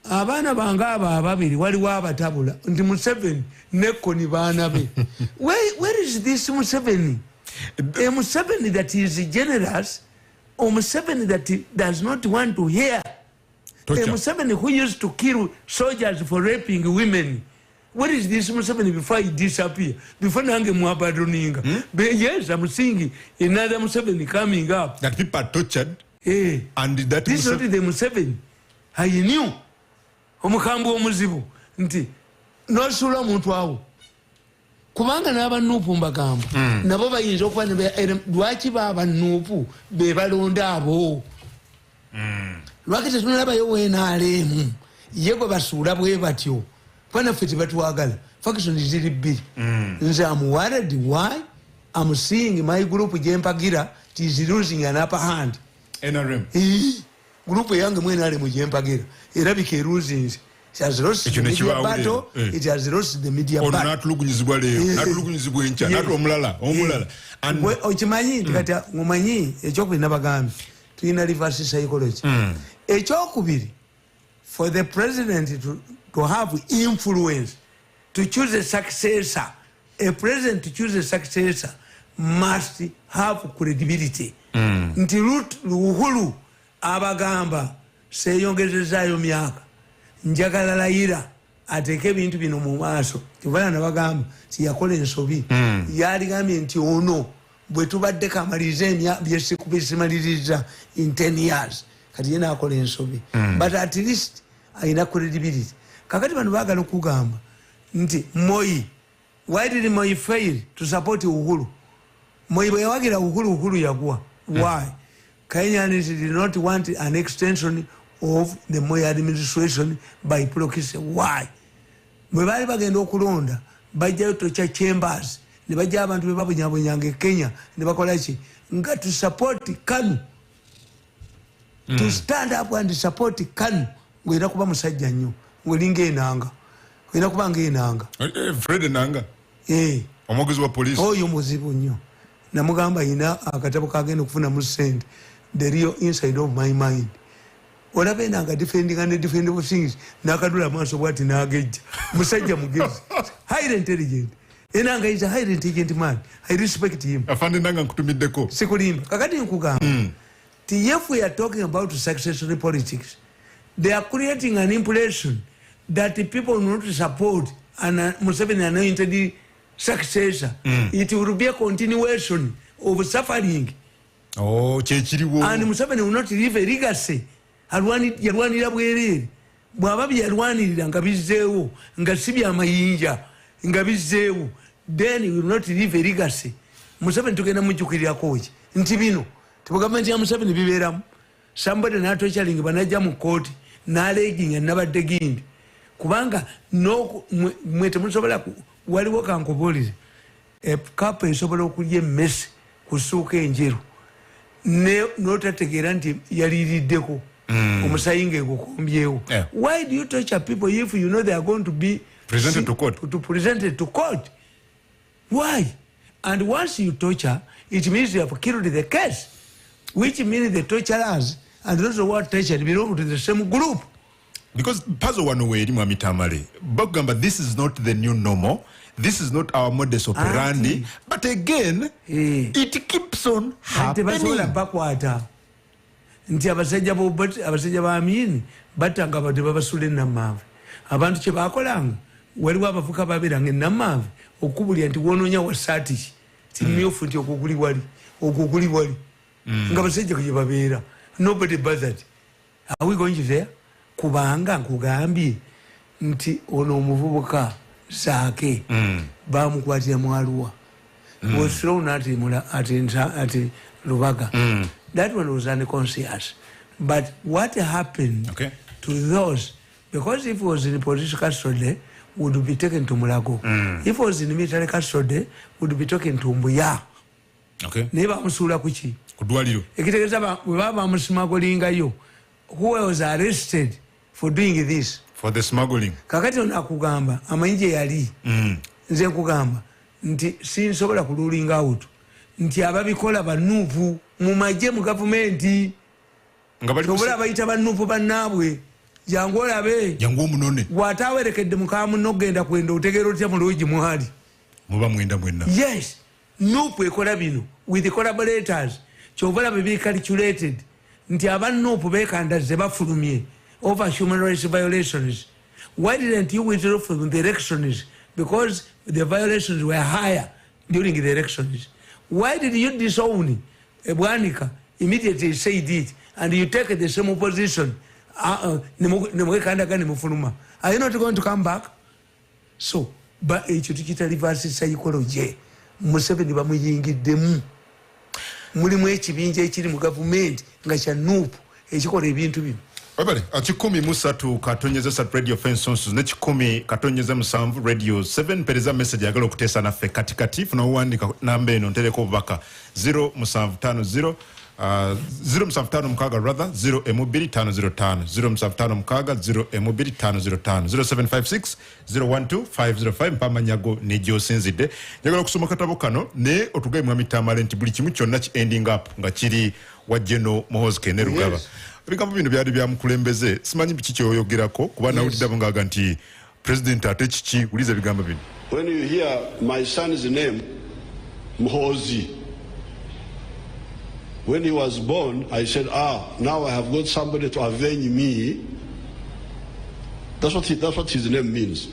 abaana banga ababiri waliwo abatabula nti Museveni ne Kony baana be. Where is this Museveni? A Museveni that is generous, or Museveni that does not want to hear? A Museveni who used to kill soldiers for raping women. What is this Museveni before he disappear? Before nange muabadoninga. Yes, I'm seeing another Museveni coming up. That people are tortured. And that this is not the Museveni. I knew. Omukambu omuzibu nti nosula omuntu awo kubanga n'abanuupu mbagamba nabo bayinza okuba lwaki baabanuupu be balonda abo lwaki tetunalabayo weenaaleemu ye gwe basuula bwe batyo fanaffe tebatwagala fakisoni ziri bbiri nze amuwared why am seeing my group gyempagira is losing an upper hand. NRM group eyange mu NRM gyempagira erabika eruzinze. It has lost the media battle. It has lost the media battle. Natulugunyizibwa leero, natulugunyizibwa enkya, omulala. Okimanyi kati mumanyi ekyokubiri nabagambi tulina reverse psychology. Ekyokubiri, for the president to have influence, to choose a successor, a president to choose a successor must have credibility. Nti Uhuru abagamba seyongezezaayo myaka njagala layira ateke ebintu bino mu maaso kibala nabagamba tiyakola ensobi yaligambye nti ono bwe tubadde kamaliriza byesikubisimalirizza in 10 years kati yena akola ensobi but at least ayina credibility. Kakati bano baagala okugamba nti Moi, why did Moi fail to support Uhuru? Moi bwe yawagira Uhuru yagwa. Why? Kenyans did not want an extension of the Moi administration by proxy. Why? Mwe bali bagenda okulonda bajjayo tocha chambers ne bajja abantu be babunyabunyanga Kenya ne bakola ki nga to support KANU, to stand up and support KANU ngwina kuba musajja nnyo ngwelinga enanga ngwina kuba ng'enanga Fred Nanga omwogezi wa police oyo muzibu nnyo namugamba ina akatabo kagenda okufuna mu sente the real inside of my mind. Olaba enanga defending and defendable things nakadula maaso bwati nagejja musajja mugezi highly intelligent. Enanga is a highly intelligent man. I respect him. Afande Nanga nkutumiddeko sikulimba kakati nkugamba if we are talking about successory politics, they are creating an impression that the people will not support and Museveni anointed successor. It will be a continuation of suffering. kyekiriwo. And Museveni will not leave a legacy. Yalwanira bwerere. Bwaba byalwanirira nga bizzeewo nga si byamayinja nga bizzeewo, then he will not leave a legacy. Museveni tugenda mujjukirirako ki nti bino tibu gavumenti ya Museveni bibeeramu somebody n'atochalinga banajja mu kooti n'aleginga nabadde gindi kubanga mwe temusobola waliwo kankubuulire kapa esobola okulya emmese kusuuka enjeru n'otategeera nti yaliiriddeko omusayi ng'egukombyewo. Why do you torture people if you know they are going to be presented to court? Presented to court. Why? And once you torture, it means you have killed the case, which means the torturers and those who are tortured belong to the same group. Because puzzle one way Mitamale, Bogamba, this is not the new normal. This is not our modus operandi. But again, it keeps on happening. Nti abasajja baamini batanga badde babasula ennamaavu abantu kye baakolanga waliwo abavuka babeeranga ennamaavu okubulya nti woonoonya wasaati ki timyufu nti okuguli wali nga basajja kye babeera nobody bothered. Are we going there? Kubanga nkugambye nti ono omuvubuka Saake baamukwatira mu Arua was thrown at Lubaga. That one was unconscious. But what happened to those, because if it was in political custody, would be taken to Mulago. If it was in military custody, would be taken to Mbuya. Never Musula Kuchi. Who was arrested for doing this? For the smuggling. Kakati onakugamba, amainje yali. Nze kugamba, nti sinsobola ruling out. Nti ababikola banuvu mu majje mu gavumenti ngabali bayita banuvu bannaabwe jangu olabe jangu omunone watawerekedde mukamu nogenda kwenda otegera otya mu lwoji mwali muba mwenda mwenna. Yes, nupu ekola bino with the collaborators kyovala be calculated nti abanupu bekandaze bafulumye over human rights violations. Why didn't you withdraw from the elections? Because the violations were higher during the elections. Why did you disown Bwanika? Immediately said it, and you take the same position. Are you not going to come back? So, but it's a reverse psychology. Museveni bamuyingiddemu. Mulimu ekibinja ekiri mu gavumenti nga kya nuupu ekikola ebintu bino. Wabale, 13 katonyeza sat radio fensonsus ne 10 radio 7 pereza message yagala okutesa naffe katikati funa uwandika namba eno ntereko obubaka 0750 075 mukaga rather 0 emubiri 505 075 mukaga 0 emubiri 505 0756 012 505 mpama nyago nejo sinzide yagala okusoma katabo kano ne otugaye mu mitamale nti buli kimu kyonna ki ending up nga kiri wajeno Muhoozi ne Rugaba. Bigambo bino byali byamukulembeze simanyi biki kyoyogerako kuba nawulidde ngaga nti president ate kiki ulize bigambo bino. When you hear my son's name Muhoozi, when he was born I said now I have got somebody to avenge me. That's what his name means.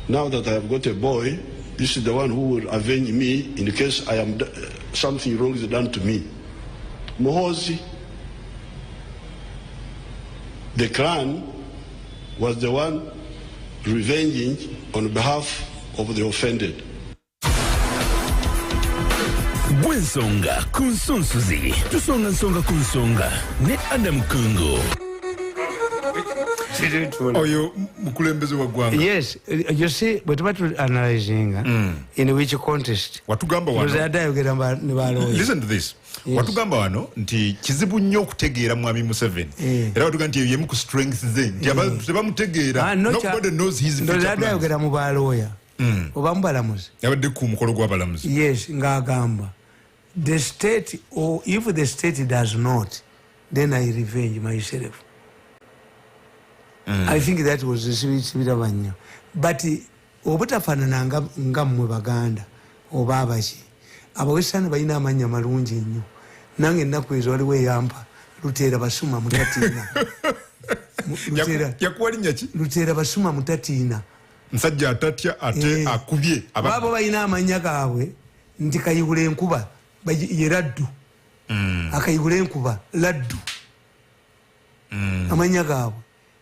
Now that I have got a boy, this is the one who will avenge me in case I am something wrong is done to me. Muhoozi, the clan was the one revenging on behalf of the offended. Gwensonga kunsunsuzi tusonga nsonga kunsonga ne Adam Kungo. Oyo mukulembeze wa gwanga. Yes, you see, but what we're analyzing in which context? Watugamba wano. Listen to this. Yes. Watugamba wano nti kizibu nnyo okutegeera mwami Museveni. Era watuga nti yemu ku strength ze. Nti tebamutegeera. Nobody knows his future plans. Ndoza ayogera mu baloya. Oba mubalamuzi. Yabadde ku mukolo gw'abalamuzi. Yes, ng'agamba. The state, or if the state does not, then I revenge myself. I think that was the Sibirabanya. But obutafanana nga mmwe Baganda oba abaki abawesana balina amanya malungi nnyo nange ennaku ezo waliwo eyampa Luteera Basuma Mutatiina. Yakuwalinnya ki? Luteera Basuma Mutatiina. Nsajja atatya ate akubye. Babo balina amanya gaabwe nti Kayihura Enkuba yeraddu akayigula enkuba laddu amanya gaabwe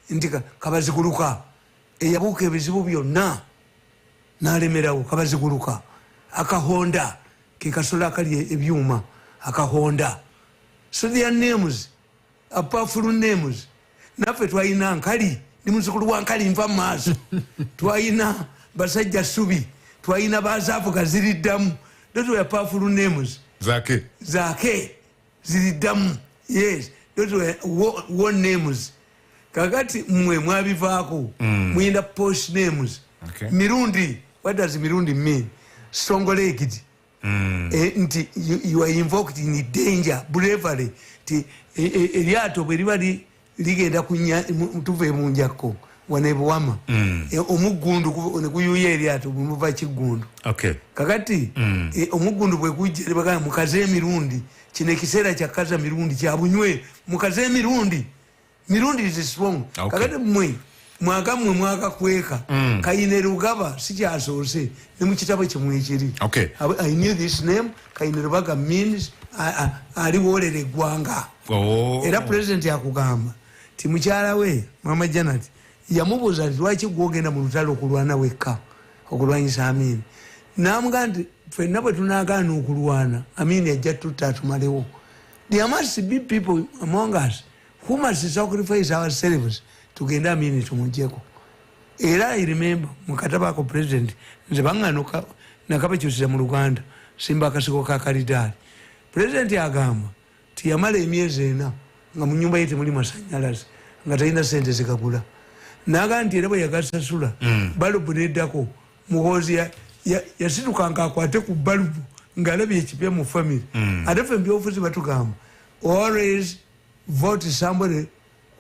nti kabaziguluka eyabuuka ebizibu byonna nalemerawo kabaziguluka akahonda kekasolo akali ebyuma akahonda. So their names are powerful names. Naffe twalina nkali ndi muzukulu wa nkali nva mu maaso twalina basajja ssubi twalina bazaafu gaziriddamu. Those were powerful names. Zake ziriddamu. Yes, those were war names. Kakati mwe mwabivaako muyinda posh names. Mirundi, what does Mirundi mean? Strong-legged. Nti you are invoked in danger, bravery. Ti eryato bwe liba ligenda tuve mu njako wanebwama omuggundu ne kuyuya eryato bumuva kiggundu. Kakati omuggundu bwe gujja libaga mukaze emirundi kino ekiseera kyakaza mirundi kyabunywe mukaze emirundi is strong. Kakati mwe mwakakweka kayine rugaba sikyasoose ne mu kitabo kimwe ekiri. I knew this name. Kayine rubaga means aliwolera eggwanga. Era president yakugamba ti mukyala we mama Janet yamubuuza nti lwaki gwogenda mu lutalo okulwana wekka okulwanyisa Amin. Namugamba nti ffenna bwe tunaagaana okulwana Amin ajja tutta atumalewo. There must be people among us who must sacrifice ourselves tugende Amin tumujjeko. Era I remember mukataba ako president nze baŋŋanuka nakabakyusiza mu Luganda simba akasiko ka kalidali. President agamba ti yamala emyezi 4 nga mu nyumba ye temuli masanyalaze nga talina sente zikagula. Naga nti era bwe yagasasula balubu neddako muhoozi yasitukanga akwate ku balubu ng'alabye ekipya mu family. Ate ffe mbyobufuzi batugamba always vote somebody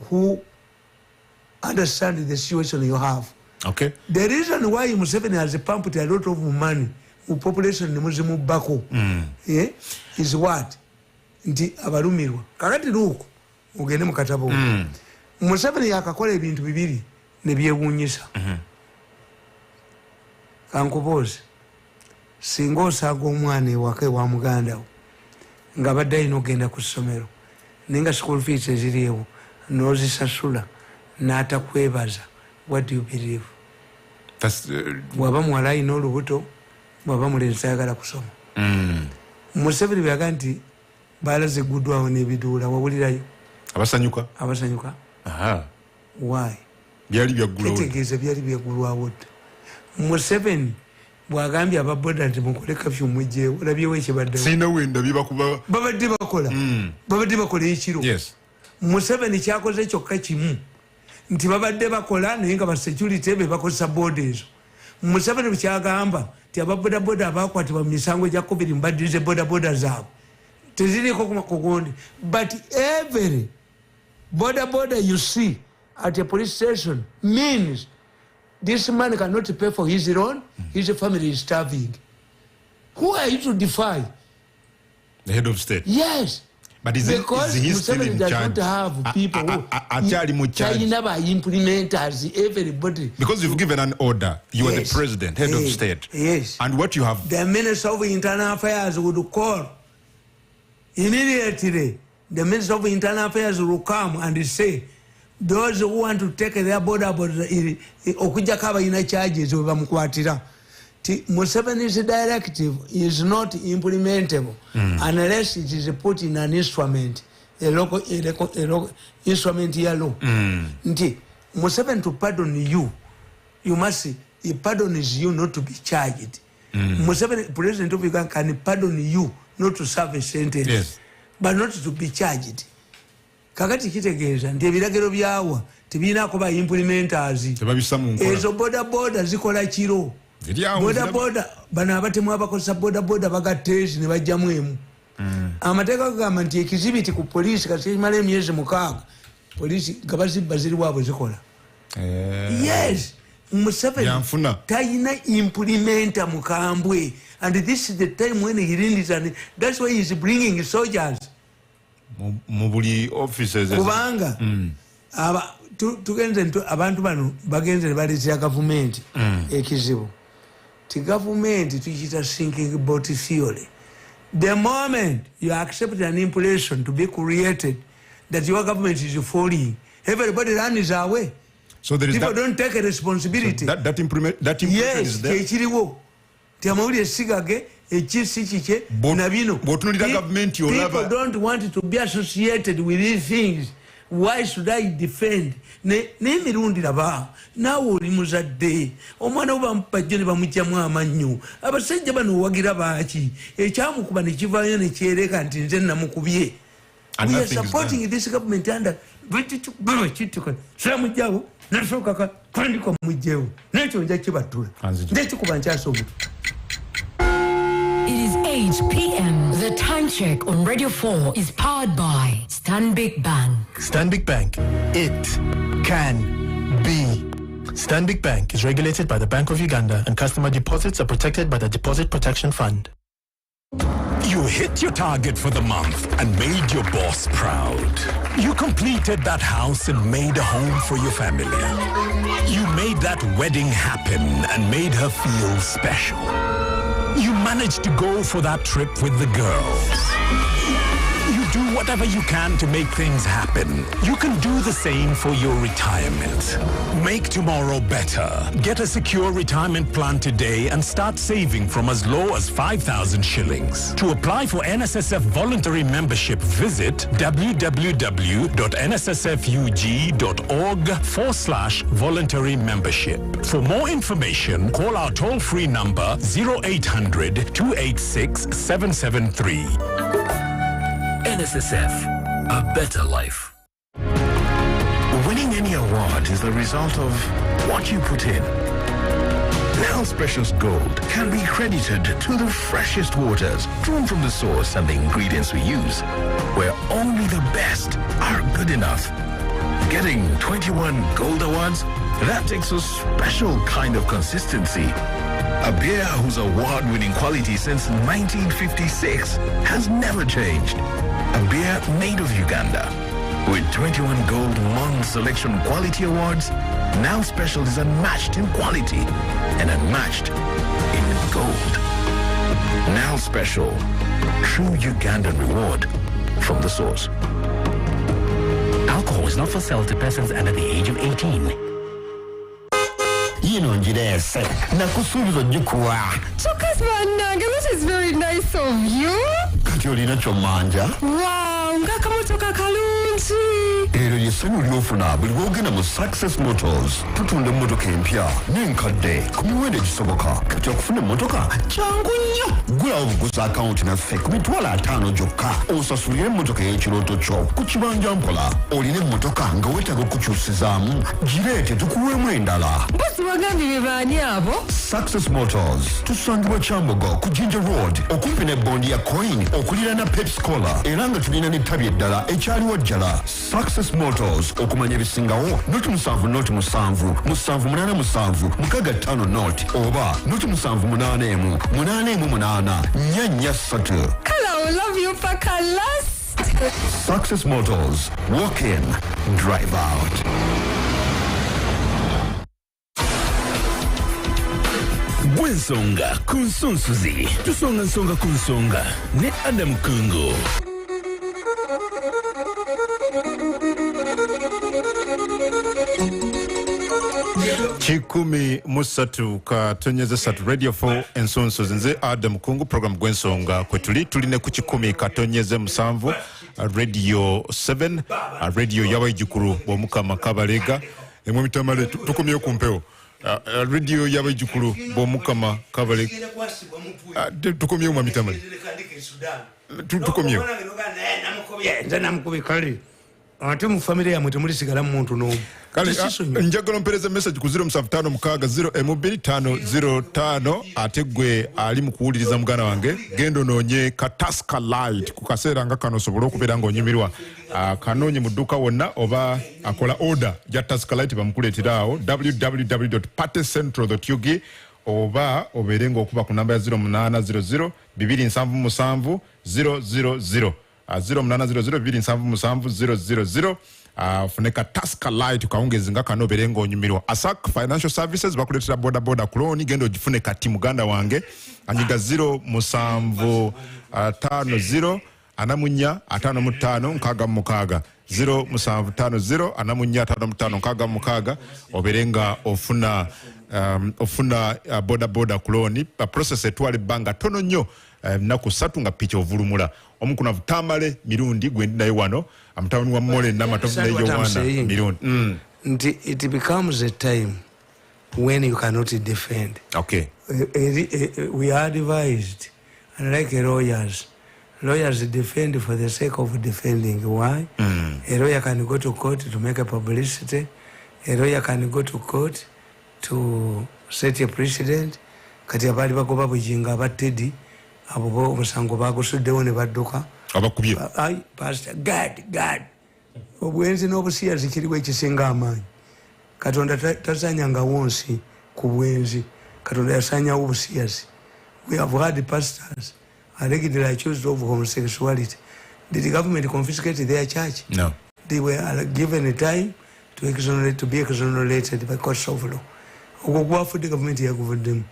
who understand the situation you have. The reason why Museveni has pumped a lot of money population nemuzimu bako is what nti abalumirwa. Kakati luuku ogende mu katabo Museveni yakakola ebintu bibiri ne byewuunyisa. Kankubuuze singa osaaga omwana ewaka ewa muganda wo nga badde alina okgenda ku ssomero naye nga school fees eziriewo n'ozisasula n'atakwebaza, what do you believe? Bw'aba muwala alina olubuto bw'aba mulenzi ayagala kusoma. Museveni byaga nti baalaze egguddwawo n'ebiduula wawulirayo abasanyuka. Why? Kitegeeza byali byaggulwawo dda. Museveni bw'agambye ababoda nti mukole kafyu mujjeewo olabyewo ekibaddewo babadde bakola ekiro. Museveni kyakoze kyokka kimu nti babadde bakola naye nga basecurity be bakozesa boda ezo. Museveni bwekyagamba ti ababodaboda abakwatibwa mu misango gya covid mbadirize bodaboda zaabwe teziriko kugundi. But every boda you see at a police station means this man cannot pay for his loan, his family is starving. Who are you to defy? The head of state? Yes. But is he still in charge? Museveni does not have people who implementers everybody. Because you've given an order, you are the president, head of state. Yes. And what you have... The Minister of Internal Affairs would call immediately. The Minister of Internal Affairs will come and say, those who want to take their border okuja kaba ina charges bamukwatira. Museveni's directive is not implementable unless it is put in an instrument, a local instrument here law. Nti Museveni to pardon you, you must, he pardons you not to be charged. Museveni, President of Uganda, can pardon you not to serve a sentence, but not to be charged. Kakati kitegeeza nti ebiragiro byawa tebinaako ba implementers. Ezo boda zikola kiro. Boda bano abatemu abakozesa boda bagateezi ne bajjamu emu. Amateeka gagamba nti ekizibiti ku poliisi kasimala emyezi 6 poliisi nga bazibba ziri waabwe zikola. Yes. Museveni tayina implementa mukambwe, and this is the time when he releases, and that's why he's bringing soldiers. Mubuli officers kubanga tugenze abantu bano bagenze baleetera gavumenti ekizibu ti gavumenti tukiyita sinking boat theory. The moment you accept an impression to be created that your government is falling, everybody runs away. So there is people don't take a responsibility. So that impression is there. Yes, people don't want to be associated with these things. Why should I defend? Nemirundi laba nawo oli muzadde omwana oba mpajjene bamujjamu amanyo abasajja bano wagira baaki ekyamukuba ne kivaayo ne kyereka nti nze namukubye. We are supporting this government under samujjawo nasooka kwandika mujjewo nekyo nja kibattula ndekikuba nkyasa obutu. It is 8 p.m. The time check on Radio 4 is powered by Stanbic Bank. Stanbic Bank. It can be. Stanbic Bank is regulated by the Bank of Uganda, and customer deposits are protected by the Deposit Protection Fund. You hit your target for the month and made your boss proud. You completed that house and made a home for your family. You made that wedding happen and made her feel special. You managed to go for that trip with the girls. You do whatever you can to make things happen. You can do the same for your retirement. Make tomorrow better. Get a secure retirement plan today and start saving from as low as 5,000 shillings. To apply for NSSF voluntary membership, visit www.nssfug.org/voluntary membership. For more information, call our toll-free number 0800 286 773. NSSF, a better life. Winning any award is the result of what you put in. Nels Precious Gold can be credited to the freshest waters drawn from the source and the ingredients we use, where only the best are good enough. Getting 21 gold awards, that takes a special kind of consistency. A beer whose award-winning quality since 1956 has never changed. A beer made of Uganda. With 21 Gold Month Selection Quality Awards, Now Special is unmatched in quality and unmatched in gold. Now Special, true Ugandan reward from the source. Alcohol is not for sale to persons under the age of 18. Inonjirese nakusubiza jikuwa Chokas banange, this is very nice of you. Kati olina kyomanja. Wow, ngakamotoka kalungi. Ero yesenu lyofuna buli lwogenda mu Success Motors. Tutunda emmotoka empya n'enkadde ku miwendo egisoboka. Kati okufuna emmotoka kyangu nnyo. Gulawo buguza akawunti naffe ku mitwalo 5 gyokka. Osasulire emmotoka y'ekirooto kyo ku kibanja mpola. Olina emmotoka nga weetaaga okukyusizaamu. Gireete tukuweemu endala. Bosi bagambye be baani abo? Success Motors. Tusangibwa Kyambogo ku Ginger Road okumpi ne bondi ya Coin okuliraana Pepsi Cola era nga tulina n'ettabi eddala ekyaliwo jjala. Success Motors okumanya ebisingawo noti 787 not oba noti 781 Kala, I love you paka last. Success Motors. Walk in, drive out. Gwensonga kunsunsuzi tusonga nsonga kunsonga ne Adam Kungo. Chikumi musatu katonyeza satu Radio 4 ensonsozi nze Adam Kungu program Gwensonga kwetuli tuline ku chikumi katonyeze musanvu Radio 7 radio y'abayijukuru b'omukama Kabalega emwe mitamale tukomye ku mpeo radio y'abayijukuru b'omukama Kabalega tukomye mu mitamale tukomye nze namukubi kali ate mu family yamwe temulisigala muntu n'omu. Kale njagala mpereza message ku 0756 ate gwe ali mu kuwuliriza mugana wange gendo noonye Kataska Light ku kaseera nga kano osobola okubeera ng'onyumirwa kanoonye mu dduuka wonna oba akola order ja Taska Light bamukuleetera awo www.patecentral.ug oba obeere ng'okuba ku namba ya 0800 277 000 0800277000 funeka Tasker Light kaungezi nga kano berengo onyumirwa. Asak Financial Services bakuletera boda clone gendo jifune kati muganda wange anyiga 0750 anamunya 55 nkaga mukaga 0750 anamunya 55 nkaga mukaga oberenga ofuna boda clone process etwale banga tono nnyo naku satu nga picha ovulumula omukuna vutamale mirundi gwendi naye wano amtawuni wa mole na matofu nayo wana mirundi it becomes a time when you cannot defend. Okay. We are advised, unlike lawyers defend for the sake of defending. Why? A lawyer can go to court to make a publicity. A lawyer can go to court to set a precedent. Kati abali bagoba bujinga abatedi abo musango bagusuddewo ne badduka abakubye pastor God obwenzi n'obusiya zikiriwe ekisinga amaanyi. Katonda tasanyanga wonsi ku bwenzi, Katonda yasanyawo obusiyazi. We have had pastors allegedly accused of homosexuality. Did the government confiscate their church? No. They were given a time to be exonerated by courts of law. Ogwa the government yaguvuddemu.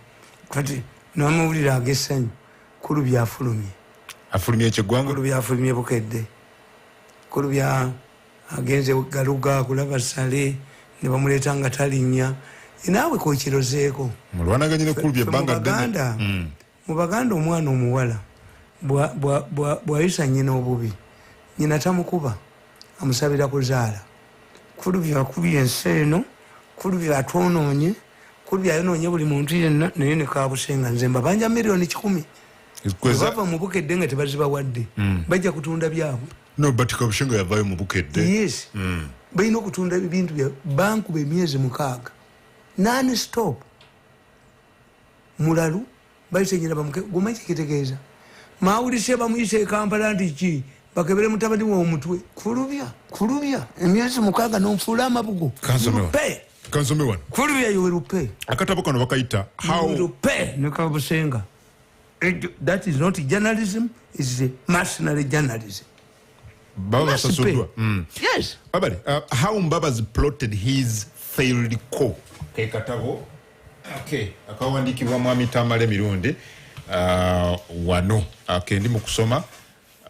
Kati namawulira agessanyu kulu byafulumye. Afulumye ekyegwanga? Kulu byafulumye bukedde. Kulu bya agenze galuga kulaba sale ne bamuleeta nga talinnya. Naawe kokirozeeko. Mulwanaganye ne kulu by'ebbanga ddene. Mu Baganda omwana omuwala bw'ayisa nnyina obubi, nnyina tamukuba, amusabira kuzaala. Kulu byakubye ensi eno, kulu byatwonoonye, kulu byayonoonye buli muntu yenna, naye ne Kaabusenga nze mbabanja miliyoni 10. Bava mu Bukedde nga tebazibawadde. Bajja kutunda byabwe. No, but Kaabusenga yavaayo mu Bukedde. Yes. Balina okutunda ebintu bya banku emyezi 6. Non-stop. Mulalu bayisenyera bamuke gumanyi kitegeeza. Mawulise bamuyise Kampala nti ki bakebere mutabani wa omutwe kulubya emyezi 6 n'onfuula amabugo. Kansome wan. Kulubya yowerupe. Akatabo kano bakayita how rupe ne Kaabusenga. That is not journalism, it's a mercenary journalism. Baba Sasudwa. Yes. Babali, how Mbabazi plotted his failed coup. Katabo. Okay. Akawandikibwa mwami Tamale mirundi wano. Okay, ndi mukusoma.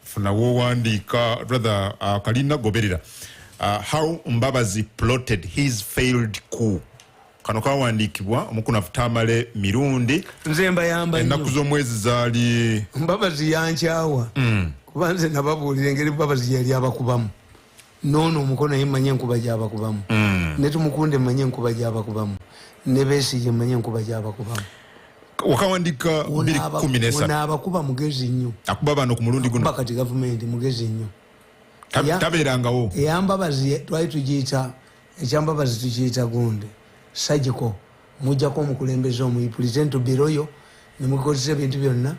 Funa wandika rather kalina goberera. How Mbabazi plotted his failed coup. Kano kawandikibwa omukuna Tamale mirundi. Nzemba yamba ennaku z'omwezi zaali Mbabazi yankyawa. Kubanze nababuulira engeri Mbabazi yali abakubamu. Nono omukono yemmanye enkuba gy'abakubamu. Ne tumukunde mmanye enkuba gy'abakubamu. Ne Besigye mmanye enkuba gy'abakubamu. Wakawandika 2013. N'abakuba mugezi nnyo. Akuba bano ku mulundi guno. Kati gavumenti mugezi nnyo. Tabeerangawo. Eyambabazi twali tugiyita ekyambabazi tukiyita gunde. Sajiko mujjako omukulembeze omu pretend to be royal ne mukozesa ebintu byonna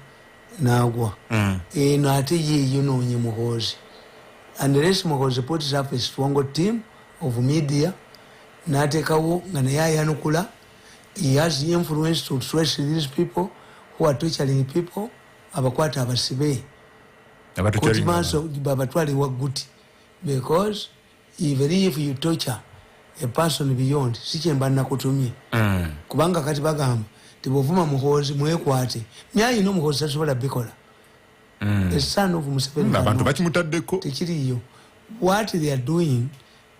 n'agwa. Eno ate ye yonoonye Muhoozi. And the rest Muhoozi puts up a strong team of media n'ateekawo nga naye ayanukula. He has the influence to trace these people who are torturing people. Abakwata abasibe. Kotimaso babatwale waguti. Because even if you torture a person beyond, sikyemba nakutumye. Kubanga kati bagamba tibovuma Muhoozi mwekwate. Nyayi no Muhoozi tasobola bikola. The son of Museveni. Abantu bakimutaddeko. Tekiriyo. What they are doing,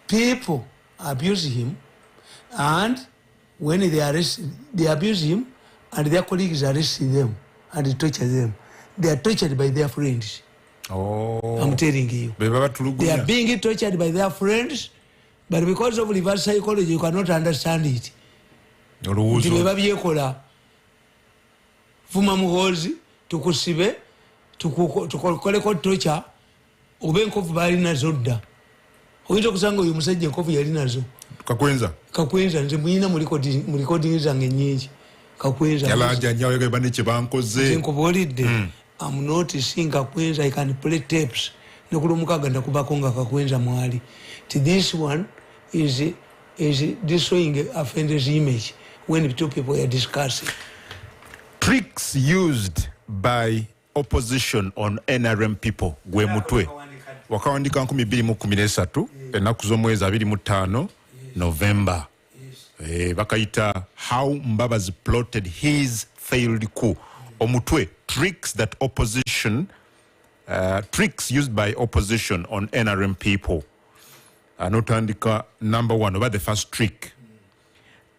people abuse him, and when they arrest, they abuse him, and their colleagues arrest them and torture them. They are tortured by their friends. Oh, I'm telling you. They are being tortured by their friends, but because of reverse psychology, you cannot understand it. Babyekola vuma Muhoozi tukusibe tukoleko torture obe enkovu bali nazo dda. Oyinza kusanga oyo musajja enkovu yali nazo. Kakwenza nze muyina mu recording zange nnyingi. Kakwenza yalaja nyawe ga baniche bankoze enkovu olidde. I'm noticing Kakwenza, I can play tapes. Nokulumukaga ndakubako nga Kakwenza mwali. This one is destroying offender's image when the two people are discussing. Tricks used by opposition on NRM people gwe mutwe wakawandika 2013 ennaku z'omwezi 25 November bakayita how Mbabazi plotted his failed coup omutwe tricks used by opposition on NRM people. Notandika number 1 about the first trick,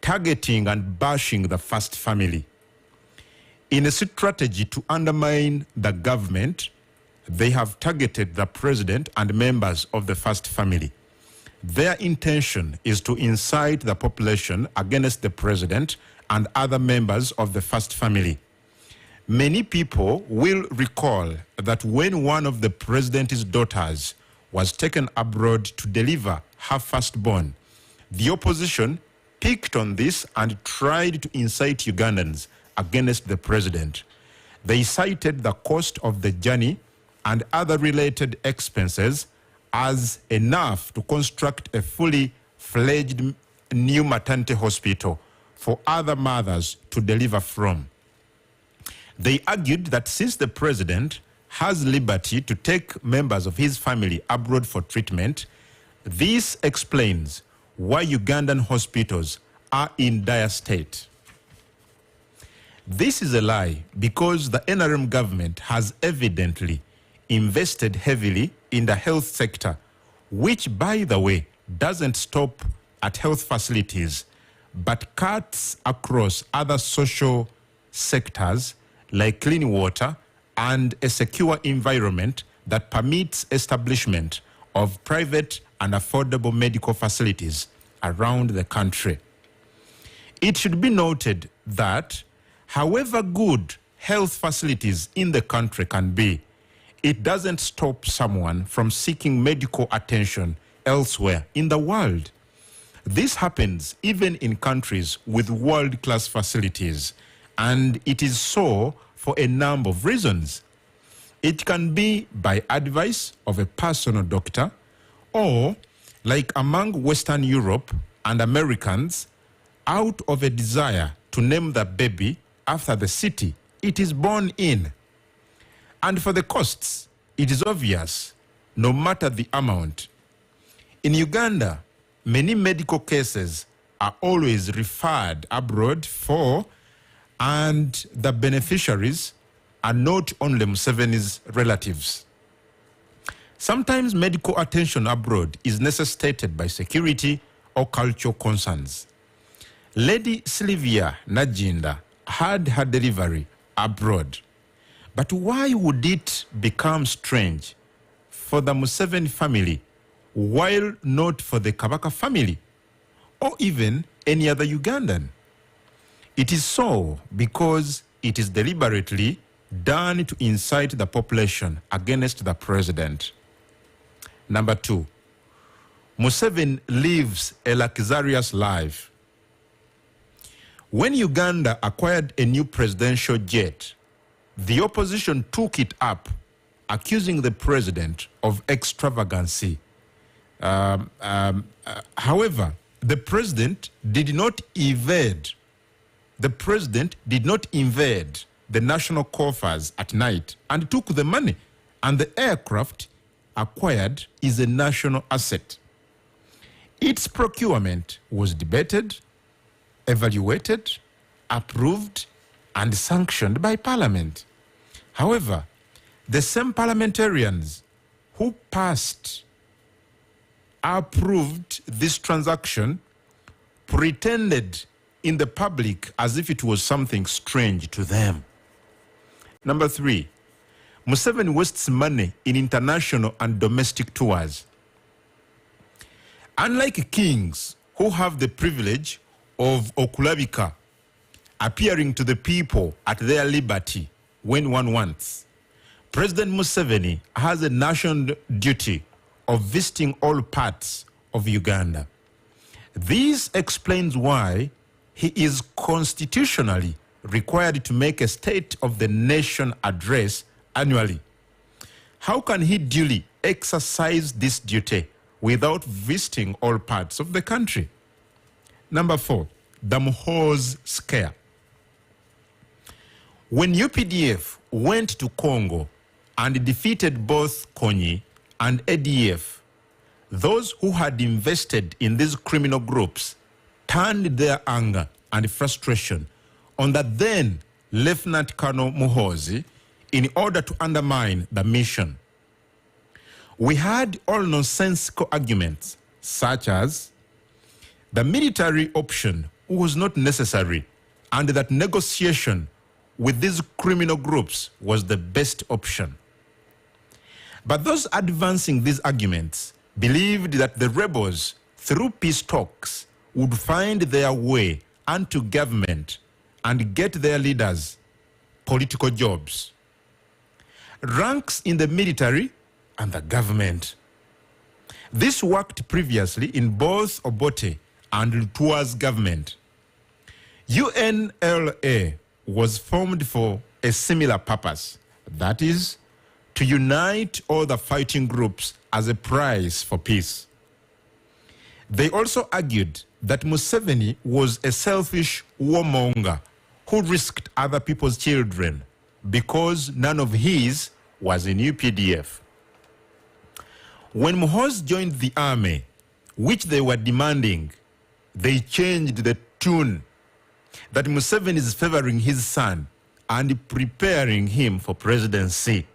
targeting and bashing the first family. In a strategy to undermine the government, they have targeted the president and members of the first family. Their intention is to incite the population against the president and other members of the first family. Many people will recall that when one of the president's daughters was taken abroad to deliver her firstborn, the opposition picked on this and tried to incite Ugandans against the president. They cited the cost of the journey and other related expenses as enough to construct a fully fledged new maternity hospital for other mothers to deliver from. They argued that since the president has liberty to take members of his family abroad for treatment, this explains why Ugandan hospitals are in dire state. This is a lie because the NRM government has evidently invested heavily in the health sector, which, by the way, doesn't stop at health facilities, but cuts across other social sectors like clean water and a secure environment that permits establishment of private and affordable medical facilities around the country. It should be noted that however good health facilities in the country can be, it doesn't stop someone from seeking medical attention elsewhere in the world. This happens even in countries with world-class facilities, and it is so for a number of reasons. It can be by advice of a personal doctor, or, like among Western Europe and Americans, out of a desire to name the baby after the city it is born in. And for the costs, it is obvious, no matter the amount. In Uganda, many medical cases are always referred abroad for, and the beneficiaries are not only Museveni's relatives. Sometimes medical attention abroad is necessitated by security or cultural concerns. Lady Sylvia Najinda had her delivery abroad. But why would it become strange for the Museveni family while not for the Kabaka family or even any other Ugandan? It is so because it is deliberately done to incite the population against the president. Number 2, Museveni lives a luxurious life. When Uganda acquired a new presidential jet, the opposition took it up, accusing the president of extravagancy. However, the president did not invade the national coffers at night and took the money, and the aircraft acquired is a national asset. Its procurement was debated, evaluated, approved, and sanctioned by Parliament. However, the same parliamentarians who approved this transaction pretended in the public as if it was something strange to them. Number 3, Museveni wastes money in international and domestic tours. Unlike kings who have the privilege of okulabika, appearing to the people at their liberty when one wants, President Museveni has a national duty of visiting all parts of Uganda. This explains why he is constitutionally required to make a State of the Nation address annually. How can he duly exercise this duty without visiting all parts of the country? Number 4, the Muhoozi scare. When UPDF went to Congo and defeated both Konyi and ADF, those who had invested in these criminal groups turned their anger and frustration on the then Lieutenant Colonel Muhoozi in order to undermine the mission. We had all nonsensical arguments such as the military option was not necessary and that negotiation with these criminal groups was the best option. But those advancing these arguments believed that the rebels, through peace talks, would find their way onto government and get their leaders political jobs, ranks in the military and the government. This worked previously in both Obote and Lutua's government. UNLA was formed for a similar purpose, that is, to unite all the fighting groups as a prize for peace. They also argued that Museveni was a selfish warmonger who risked other people's children because none of his was in UPDF. When Muhoozi joined the army, which they were demanding, they changed the tune that Museveni is favoring his son and preparing him for presidency.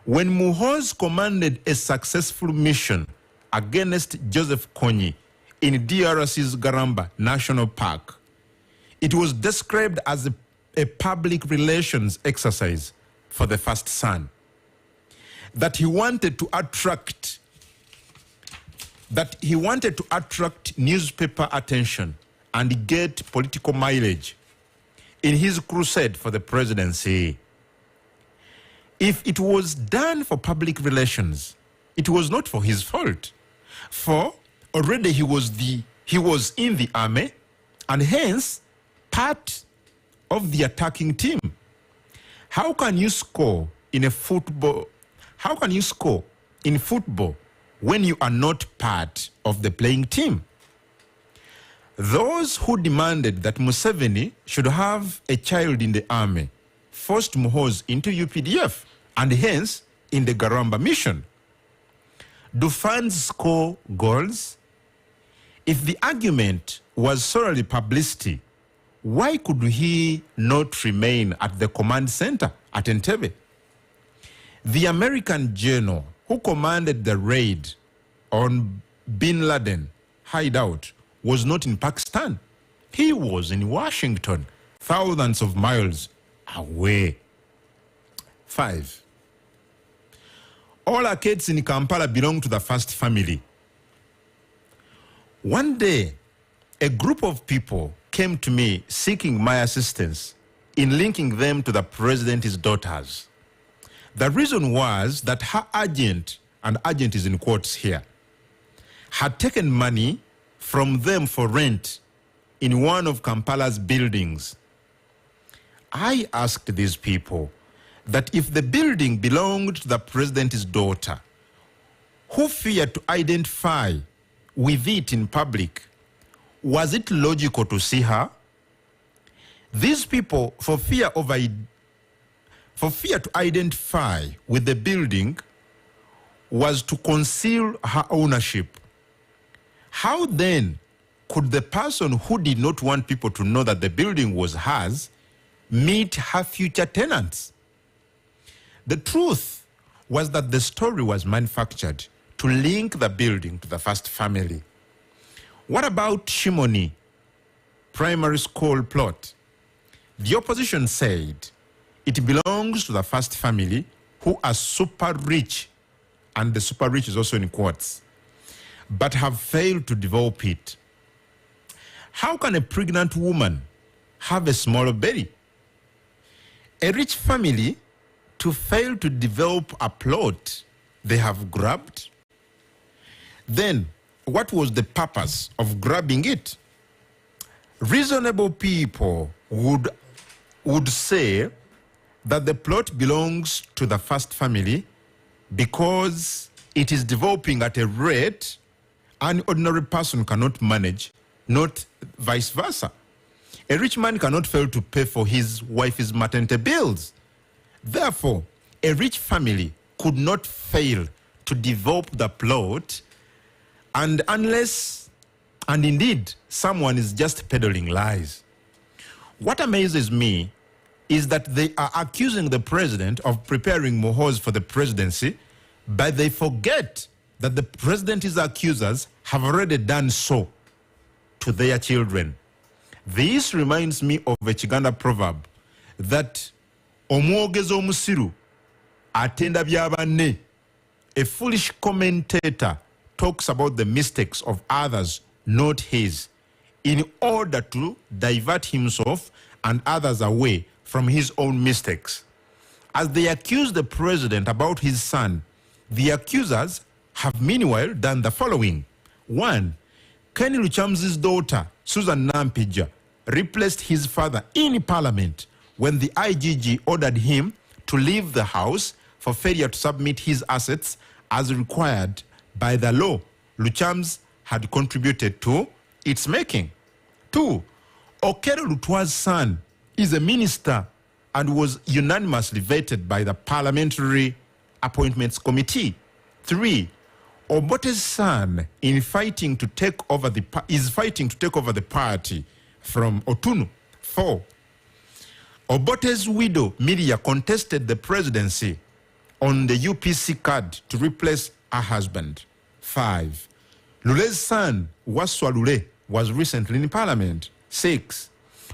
When Muhoozi commanded a successful mission against Joseph Konyi in DRC's Garamba National Park, it was described as a public relations exercise for the first son. That he wanted to attract newspaper attention and get political mileage in his crusade for the presidency. If it was done for public relations, it was not for his fault, for already he was in the army and hence part of the attacking team. How can you score in football when you are not part of the playing team? Those who demanded that Museveni should have a child in the army forced Muhoozi into UPDF and hence in the Garamba mission. Do fans score goals? If the argument was solely publicity, why could he not remain at the command center at Entebbe? The American general who commanded the raid on Bin Laden hideout was not in Pakistan. He was in Washington, thousands of miles away. 5. All arcades in Kampala belong to the first family. One day, a group of people came to me seeking my assistance in linking them to the president's daughters. The reason was that her agent, and agent is in quotes here, had taken money from them for rent in one of Kampala's buildings. I asked these people that if the building belonged to the president's daughter, who feared to identify with it in public, was it logical to see her? These people, for fear to identify with the building, was to conceal her ownership. How then could the person who did not want people to know that the building was hers meet her future tenants? The truth was that the story was manufactured to link the building to the first family. What about Shimoni primary school plot? The opposition said it belongs to the first family who are super rich, and the super rich is also in quotes, but have failed to develop it. How can a pregnant woman have a small belly? A rich family to fail to develop a plot they have grabbed? Then, what was the purpose of grabbing it? Reasonable people would say that the plot belongs to the first family because it is developing at a rate an ordinary person cannot manage, not vice versa. A rich man cannot fail to pay for his wife's maternity bills. Therefore, a rich family could not fail to develop the plot, and indeed, someone is just peddling lies. What amazes me is that they are accusing the president of preparing Mohoz for the presidency, but they forget that the president's accusers have already done so to their children. This reminds me of a Chiganda proverb that omwogeza omusiru atenda byabanne. A foolish commentator talks about the mistakes of others, not his, in order to divert himself and others away from his own mistakes. As they accuse the president about his son, the accusers have meanwhile done the following. 1. Kenny Luchamzi's daughter, Susan Nampija, replaced his father in parliament when the IGG ordered him to leave the house for failure to submit his assets as required by the law Luchams had contributed to its making. 2. Okero Lutwa's son is a minister and was unanimously vetted by the Parliamentary Appointments Committee. 3. Obote's son is fighting to take over the party from Otunu. 4. Obote's widow, Miria, contested the presidency on the UPC card to replace her husband. 5. Lule's son, Waswa Lule, was recently in parliament. 6.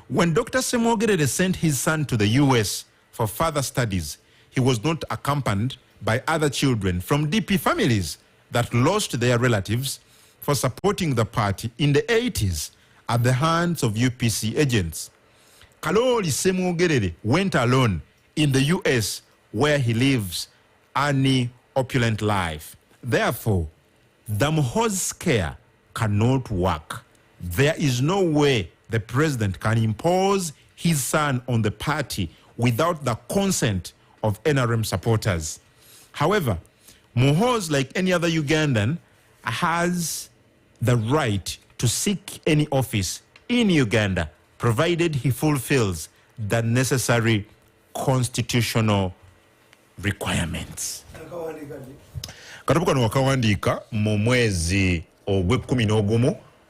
When Dr. Semogerere sent his son to the US for further studies, he was not accompanied by other children from DP families that lost their relatives for supporting the party in the 80s at the hands of UPC agents. Kaloli Semogerere went alone in the US where he lives an opulent life. Therefore, the Mohoz scare cannot work. There is no way the president can impose his son on the party without the consent of NRM supporters. However, Mohoz, like any other Ugandan, has the right to seek any office in Uganda, provided he fulfills the necessary constitutional requirements. Katabuka no wakawandika mu mwezi ogw'Ekumi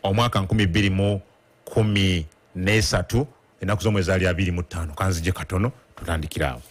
omwaka 2013 ennaku z'omwezi ali 25 kanzije katono tutandikira awo.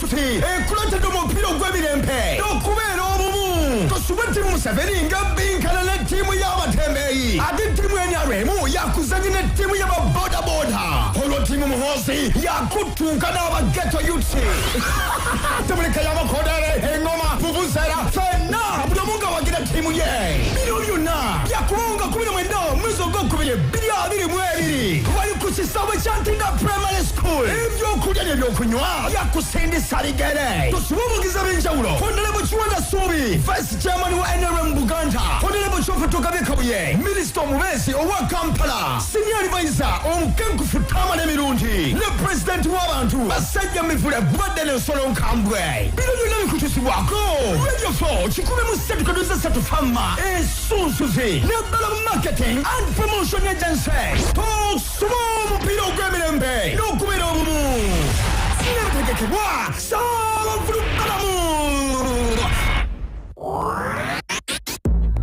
Ekulate d'omupiira ogw'emirembe n'okubeera obumu tosubwe ttiimu Museveni nga binkana ne ttiimu y'abatembeeyi ate ttiimu NRM yakuzanya ne ttiimu y'ababodaboda olwo ttiimu Muhoozi yakuttuuka n'abageto youths temuleka y'amakodere engoma vuvuzera ffenna buli omu ng'awagira ttiimu ye bino byonna byakulonga 19 mwezi ogw'okubiri 2022 bali ku kisaawe kya Ntinda Primary School ebyokulya n'ebyokunywa yakusindisa ligere tusibe obugizi b'enjawulo Honorable Chiwanda Subi Vice Chairman wa NRM Buganda Honorable Chofatoka Bekabuye Minister Omubesi owa Kampala Senior Advisor omukenkufu Tama n'emirundi ne President w'abantu Basajja Mivule Bwadde n'ensolo nkambwe bino byonna bikutusibwako Radio 4 103.3 Fama Ensunsuzi ne Bala Marketing and Promotion Agency tosuba omupiira ogw'emirembe n'okubeera obumu nebitegekebwa saabavulukalamu.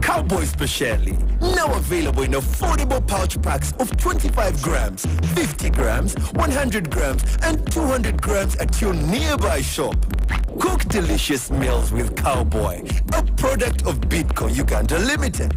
Cowboy Speciale, now available in affordable pouch packs of 25 grams, 50 grams, 100 grams, and 200 grams at your nearby shop. Cook delicious meals with Cowboy, a product of Bidco Uganda Limited.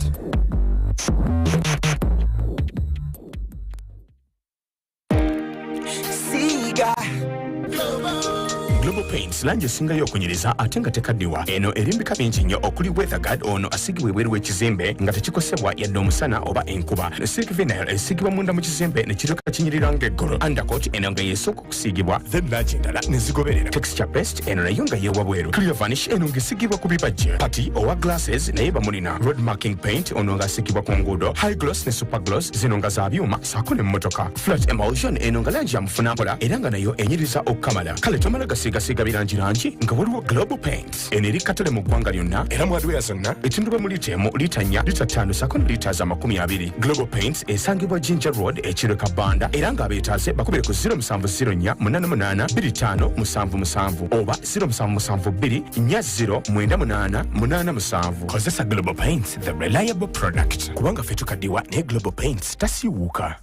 Global Paints langi esingayo okunyiriza ate nga tekaddiwa eno erimbika bingi nnyo okuli weatherguard ono asigibwa ebweru w'ekizimbe nga tekikosebwa yadde omusana oba enkuba. Silk vinyl esigibwa munda mu kizimbe ne kiryoka kinyirira ng'eggolo. Undercoat eno nga yeesooka okusiigibwa then langi endala ne zigoberera. Texture paste eno nayo nga yeewa bweru. Clear vanish eno ng'esigibwa ku bibajje. Pati owa glasses naye bamulina. Road marking paint ono ng'asigibwa ku nguudo. High gloss ne super gloss zino nga za byuma saako ne mmotoka. Flat emulsion eno nga langi ya mufunampola era nga nayo enyiriza okukamala. Kale tomala gasi kusigasiga birangirangi nga waliwo Global Paints eno eri katale mu ggwanga lyonna era mu hardware zonna etundibwa mu lita emu, lita 4, lita 5 sako ne lita za 20. Global Paints esangibwa Jinja Road ekireka Banda era ng'abeetaase bakubire ku 0704 88 2577 oba 0772 40 9887. Kozesa Global Paints, the reliable product. Kubanga ffe tukaddiwa ne Global Paints tasiwuuka.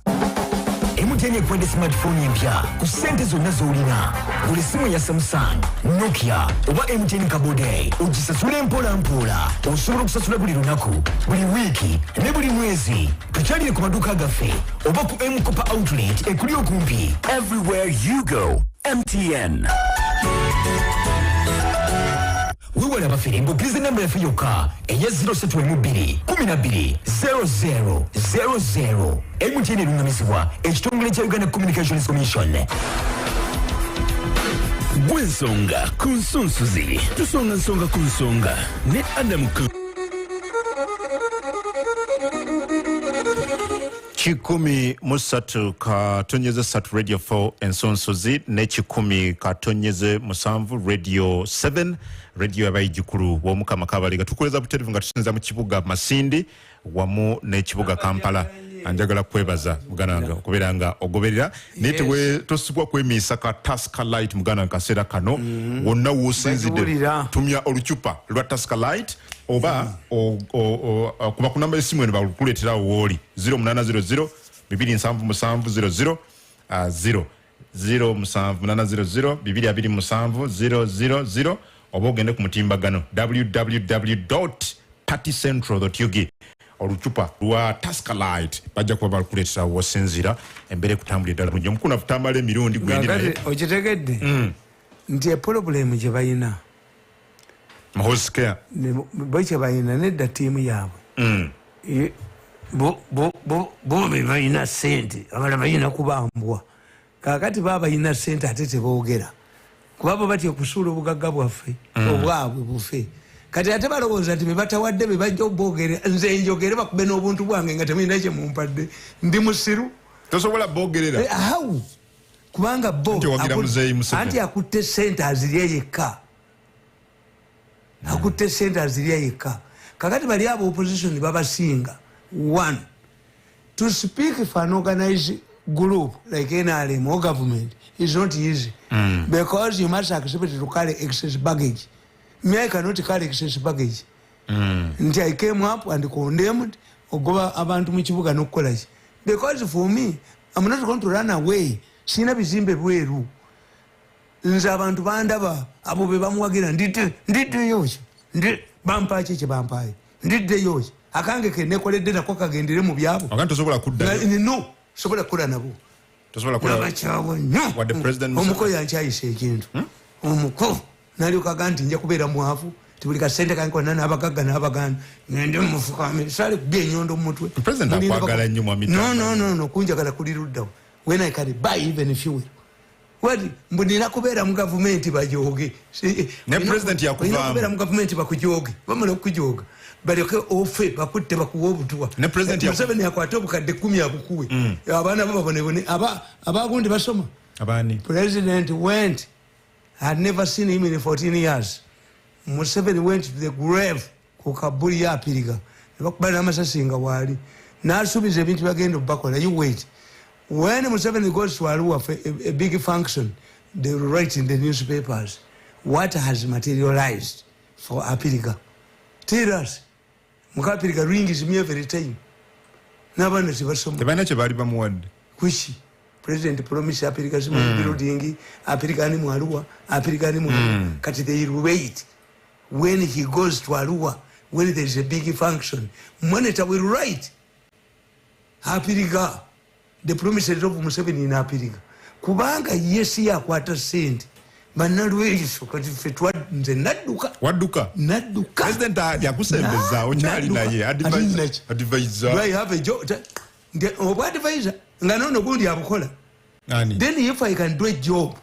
MTN kwende smartphone empya ku sente zonna z'olina. Buli simu ya Samsung, Nokia oba MTN kabode ogisasula mpola osobola okusasula buli lunaku, buli wiiki ne buli mwezi. Tukyalire ku maduuka gaffe oba ku M-Kopa outlet ekuli okumpi. Everywhere you go, MTN. Wiwala bafirimbo bizi namba ya fiyoka eya 0712 12 0000. MTN lungamizibwa ekitongole kya Uganda Communications Commission. Gwensonga ku nsunsuzi tusonga nsonga ku nsonga ne Adam Chikumi musatu katonyeze satu Radio 4 ensonsozi ne chikumi katonyeze musanvu Radio 7 radio yabayijukuru womukama kabaliga tukoleza buterevu nga tusinza mu kibuga Masindi wamu ne kibuga Kampala. Anjagala kwebaza mugananga okuberanga ogoberera netwe tosubwa kwemisa ka Tusker Light mugananga kasera kano wonna wosinzide tumya oluchupa lwa Tusker Light oba kuba kunamba esimu eno bakuletera woli 0800 2770 0 0700 2770 oba ogende ku mutimbagano www.partycentral.ug oluchupa lwa Tusker Light bajja kuba bakuletera wosinzira embere kutambulira ddala munyo mukuna futambala emirundi gwendinaye okitegedde nti problem gye bayina Mahoskea bwe bayina nedda tiimu yaabwe bo bayina sente abala bayina kubambwa kakati baba bayina sente ate teboogera kuba bo batya okusuula obugagga bwaffe obwabwe bufe kati ate balowooza nti bebatawadde bebajja oboogere nze njogere bakube n'obuntu bwange nga temuyina kye mumpadde ndi musiru tosobola boogerera awu kubanga bo anti akutte sente azirya yekka akutte sente azirya yekka kakati bali abo opposition babasinga. One, to speak for an organized group like NRM or government is not easy because you must accept to carry excess baggage. Me, I cannot carry excess baggage. Until I came up and condemned or go about Michibuga no college. Because for me, I'm not going to run away. Sina bizimbe bweru. Nze abantu bandaba abo be bamwagira ndite yoshi ndi bampache che bampaye ndite yoshi akange ke nekoledde nako kagendere mu byabo akanto sobola kudda no sobola kula nabo tosobola kula bachawo no what the president omuko yanchayise ekintu omuko nali ukaganti nje kubera muafu tibuli ka sente kanko nana abagaga n'abaganda ngende mufukame sale kubye nyondo mutwe president akwagala nnyo mu mitano no kunjagala kuliruddawo when I can buy even fuel. What mbunira kubera mu government bajoge ne president yakuvaamu kubera mu government bakujoge bamala okujoga bali ko ofe bakutte bakuwa obutuwa ne president yakwata yakwata obukadde 10 akukuwe abaana babone abagundi basoma abani president went. I had never seen him in 14 years. Museveni went to the grave ku Kabuli ya Piriga bakubana amasasinga wali nasubiza ebintu bagenda bakola. You wait. When Museveni goes to Arua for a big function, they will write in the newspapers what has materialized for Apiriga. Tell us. Mukapiriga rings me every time. Nabana tibasoma. Tebana che bali bamuwadde. Kushi. President promise Apiriga building, Apiriga ni mu Arua, Apiriga ni mu. Kati they will wait. When he goes to Arua, when there is a big function, monitor will write. Apiriga. The promises of Museveni in Apiriga. Kubanga yesi ya kwata sente. Banalweso kati fetwa nze nadduka. Wadduka? Nadduka. President yakusembeza ochali naye advisor. Do I have a job? What advisor? Nga nono gundi abukola. Nani? Then if I can do a job,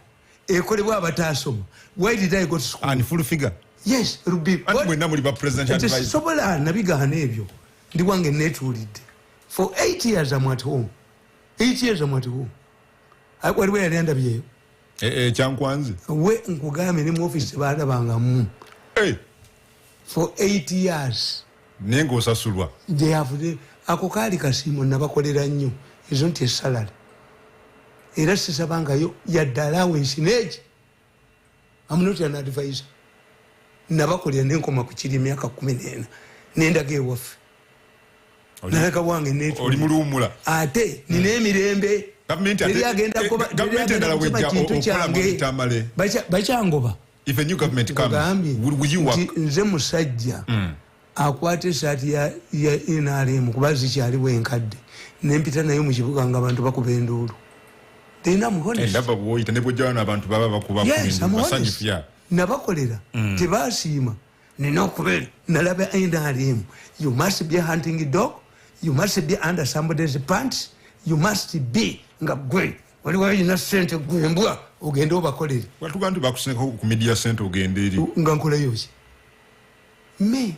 ekolebwa abatasoma. Why did I go to school? And full figure? Yes, Ruby. And when namuli ba president advisor. Sobola nabiga nebyo. Ndi wange netulidde. For 8 years I'm at home. 8 years I'm at home. I went where I ended up here. Chankwanzi. We nkugame ne mu office balabangamu. For 8 years. Nengo sasulwa. They have ako kali kasimo nabakolera nnyo. Isn't a salary. Era sisabanga yo yaddala wensineji. I'm not an advisor. Nabakolera nenkoma ku kiri myaka 14. Nenda ge wof. Naleka wange netu. Oli mulumula. Ate nine emirembe. Government agenda kuba bachangoba. If a new government comes, would you work? Nze musajja. Akwate saati ya NRM kubazi kyali wenkadde. Nempita nayo mu kibuga nga abantu bakubendulu. Tena muhonest. Ndaba boyita ne bojana abantu baba bakuba basanyifya. Nabakolera tebasiima. Nina okubera nalaba NRM. You must be a hunting dog. You must be under somebody's pants. You must be nga gwe. Waliwo ina sente gwembwa ogenda obakolera. Watu bantu bakusenga ku media center ogenda eri. Nga nkola yoki. Me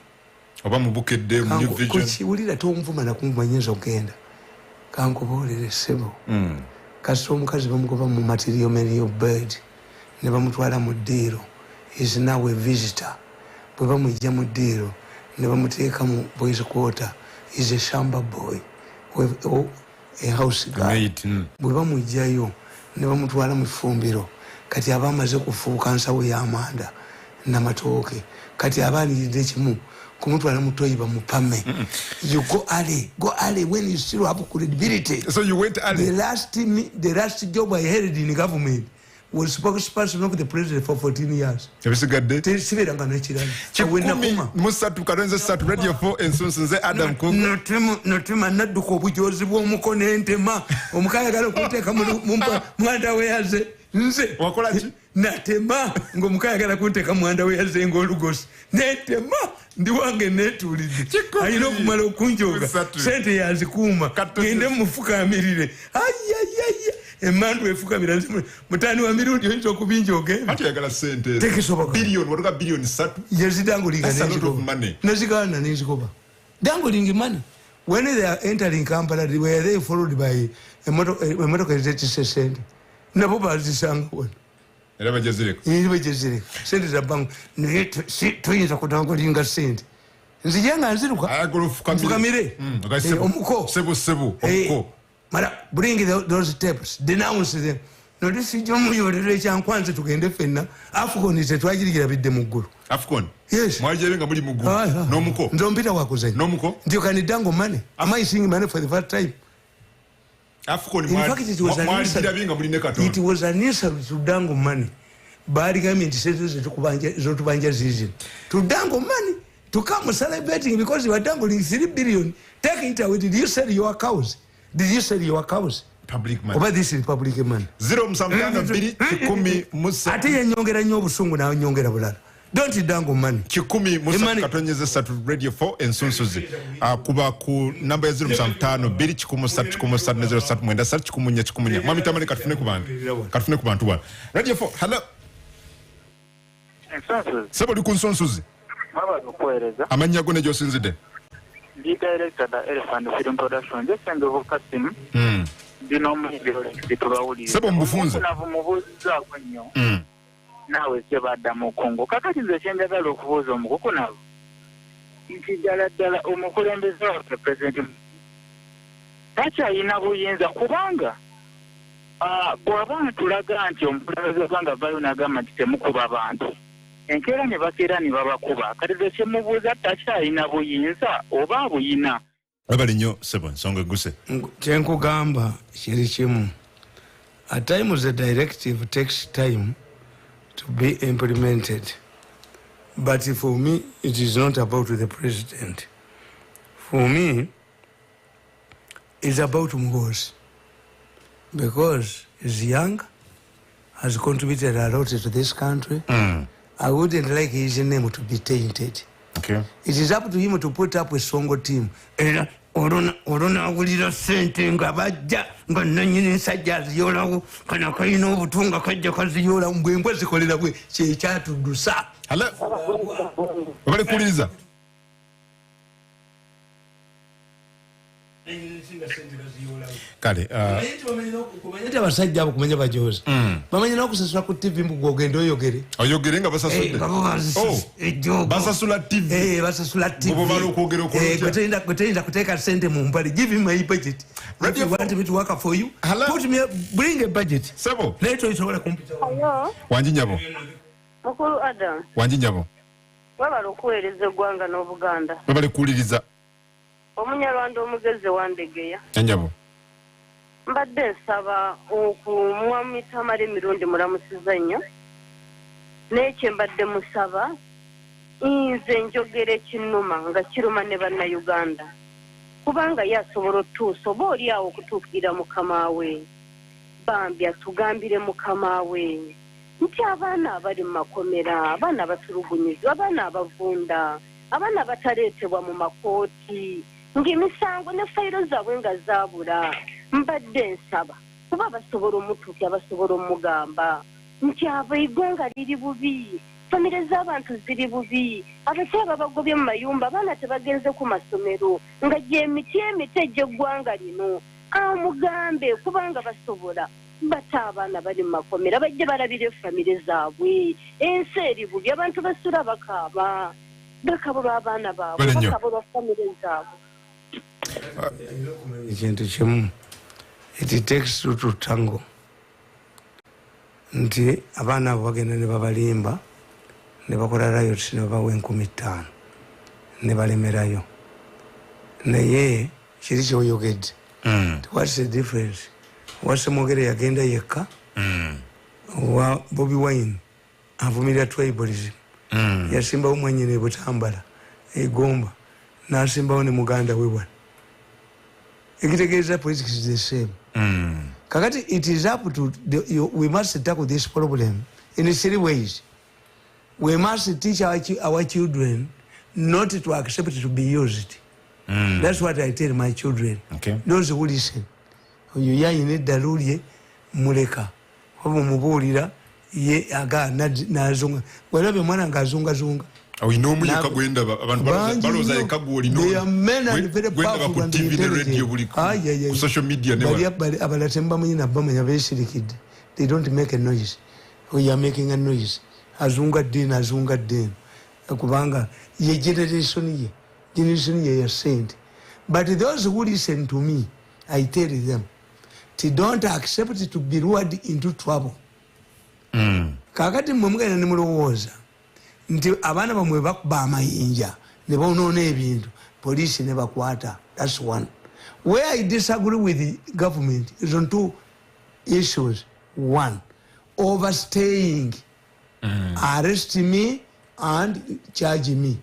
oba mubukedde mu new vision. Kuchiwulira tomvuma na kumanyeza ogenda. Kankubolere sebo. Kasi omukazi bamugoba mu material many of bird. Ne bamutwala mu ddeero. Is now a visitor. Bwe bamujja mu ddeero ne bamuteeka mu boys quarter. Is a shamba boy. A house guy. Bwe bamujjayo ne bamutwala mu fumbiro. Kati abamaze kufuuka nsawo y'amanda n'amatooke. Kati abaaniridde kimu kumutwala mutoyi bamupame. You go early when you still have credibility. So you went early. The last job I held in government was spokesperson of the president for 14 years. Ebisigadde. Tesibiranga n'ekirala. Musatu Karonze Satu Radio 4 ensunsunze Adam Cook. Notuma nadduka obujozi bw'omukono entema. Omukayagala okuteeka mwanda we yaze. Nze. Wakola ki? Natema ng'omukayagala kunteeka mwanda we yaze ng'olugosi. Netema ndi wange netuulidde. Ayina okumala okunjoga. Sente yazikuuma. Ngende mufukaamirire. Emandu efukamira mutani wa mirundi oyinza okubinjoge. Ati yagala sente. Tekisoboka. Billion watuka billion 3. Yezidangulinga n'ezikoba. Nezigana n'ezikoba. Danguling money. When they are entering Kampala, they were they followed by a motor send. Nabo bazisanga wona. Era bajezireko. Sente za bank tuyinza kutangulinga sente. Nzijanga nziruka. Fukamire. Omuko. Sebu. Omuko. Mara, bring those tapes, denounce them. No, this is Jomu Yorecha and Kwanza to get defender. Afcon is a tragedy of the Mugur. Afcon? Yes. Why are you going to Mugur? No Muko. Don't Peter Wakuze. No Muko. You can dangle money. Am I seeing money for the first time? Afcon, in fact, it was an insult to dangle money. Bad government says to Banja season. To dangle money, to come celebrating because you are dangling 3 billion. Take it away. Did you sell your cows? Did you sell your cows? Public money. Over this is public money. 0 msamkana bili kikumi musa. Ati ya nyongera nyobu sungu na nyongera bulala. Don't you dangle money. Kikumi musa katonyeze Satu Radio 4 ensunsuzi. Kuba ku namba ya 0 msamkana bili chikumu satu nezero satu mwenda satu chikumunya. Mami tamani katufune kubantu wana. Radio 4, hello. Ensunsuzi. Sebo liku ensunsuzi. Maba nukuereza. Amanyago nejo sinzide. The director of Elephant Film Production, just send over custom. Dino Mugiro, Sebo Mbufunza. Now it's about Damokongo. Kakati is the change of the local Mokona. Intidala Omokolan the president. Tacha Inabuyenza Kubanga. Boavan Tulagantium, Prazanga Bayunagama Temukubabantu. Enkera ne bakera ne babakuba kati zesemu buza tacha inabuyinza oba buyina abali nnyo Sebo Nsonga Guse kyenkugamba kiri kimu. At times the directive takes time to be implemented, but for me it is not about the president. For me it's about Mugozi because he's young, has contributed a lot to this country. I wouldn't like his name to be tainted. Okay. It is up to him to put up a Songo team. Orona wulira sente nga bajja nga nanyini nsajja aziyolawo kana kayina obutunga kajja kaziyola mbwembwe zikolera bwe kyekyatuddusa. Hello. Obali kuliza. kale kumanyita abasajja abo kumanya bajozi bamanya n'okusasula ku tv mbuga ogenda oyogere nga basasula tv gweterinda kuteeka sente mu mpale. Give me my budget. If you want me to work for you, put me, bring a budget. Sebo leero isobola kumpita. Wanji nyabo mukulu Adam wanji nyabo wabala okuweereza eggwanga n'Obuganda babale kuwuliriza Omunyarwanda omugezi wandegeya nyabo mbadde nsaba okumwamita amala emirundi mulamusiza nnyo n'ekyo mbadde musaba nze njogera ekinnuma nga kiruma ne bannayuganda kubanga yasobola otuusa oba oli awo okutuukirira mukama we bambi atugambire mukama we nti abaana abali mu makomera abaana abatulugunyizibwa abaana abavunda abaana abataleetebwa mu makooti ng'emisango ne fayiro zaabwe nga zaabula mbadde nsaba kuba basobola omutuukya basobola omugamba nti abo eggwanga liri bubi famire z'abantu ziri bubi abakyala babagobye mu mayumba abaana tebagenze ku masomero nga gy'emiti egy'eggwanga lino amugambe kubanga basobola bata abaana bali mu makomera bajje balabire famire zaabwe ensi eri bubi abantu basula bakaaba bakabulwa abaana baabwe bakabulwa famire zaabwe. Ekintu kimu it takes two to tango nti abaana abo bagenda ne babalimba ne bakola riot ne babawa 50,000 ne balemerayo naye kiri kyoyogedde what's the difference wasemwogere yagenda yekka wa Bobi Wine avumirira tribalism yasimbawo mwanyine e Butambala egomba nasimbawo ne muganda we wano ekitegeeza politics is the same. Kakati it is up to we must tackle this problem in 3 ways. We must teach our children not to accept it to be used. That's what I tell my children. Okay. Those who listen. Oyo yayine dalulye muleka obo mubuulira ye aga nazunga walabe mwana ngazunga zunga oyinoomuyeka gwenda abantu baloza ekagwoli gwenda ku TV ne radio buli ku social media ne abalatemba manyina bamanya besirikidde. They don't make a noise. We are making a noise. Azunga den kubanga ye generation ye ya saint. But those who listen to me, I tell them, don't accept it to be lured into trouble. Kakati mmugenda ne mulowooza nti abaana bamwe bakuba amayinja ne bonoona ebintu poliisi ne bakwata. That's one. Where I disagree with the government is on 2 issues. One, overstaying. Arrest me and charge me.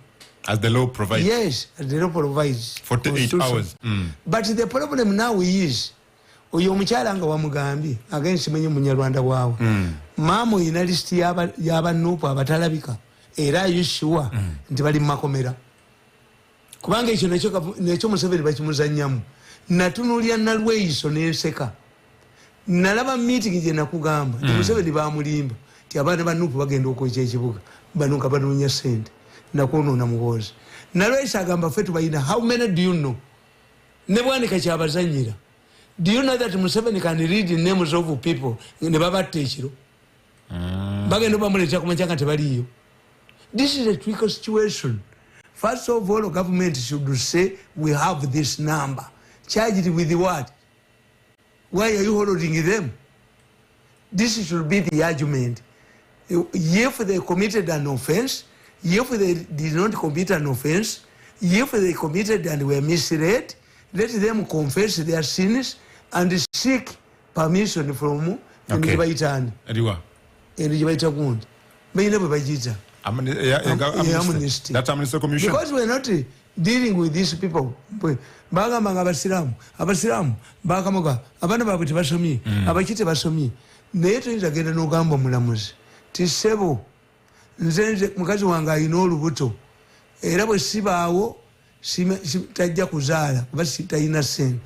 As the law provides. Yes, as the law provides. 48 hours. But the problem now is oyo omukyala nga wamugambye agensi menye munyarwanda waawe maama oyina listi y'abanuupu abatalabika era ayushuwa nti bali mu makomera kubanga ekyo nekyo Museveni bakimuzannyamu. Natunuulya nalweyiso n'enseka nalaba meeting gye nakugamba nti Museveni bamulimba nti abaana banuupu bagenda okwokya ekibuga bano nga banoonya ssente nakwonoona muwoozi. Nalweyiso agamba ffe tubayina. How many do you know? Ne bwanika kyabazannyira. Do you know that Museveni can read the names of people ne babatta ekiro bagenda bamuleetera kumakya nga tebaliyo. This is a tricky situation. First of all, government should say we have this number. Charge it with what? Why are you holding them? This should be the argument. If they committed an offense, if they did not commit an offense, if they committed and were misled, let them confess their sins and seek permission from Nibaitani. And Nibaita Gund. May never Bajita. Amnesty. That's Amnesty Commission. Because we're not dealing with these people. Bagamanga Abasiram, Bagamoga, Abanababuti Basomi, Abachita Basomi. Nato is again no gamba mulamus. Tisebo. Nzenze mukazi wanga ino lubuto. Era bwe sibaawo tajja kuzaala kuba sitayina ssente.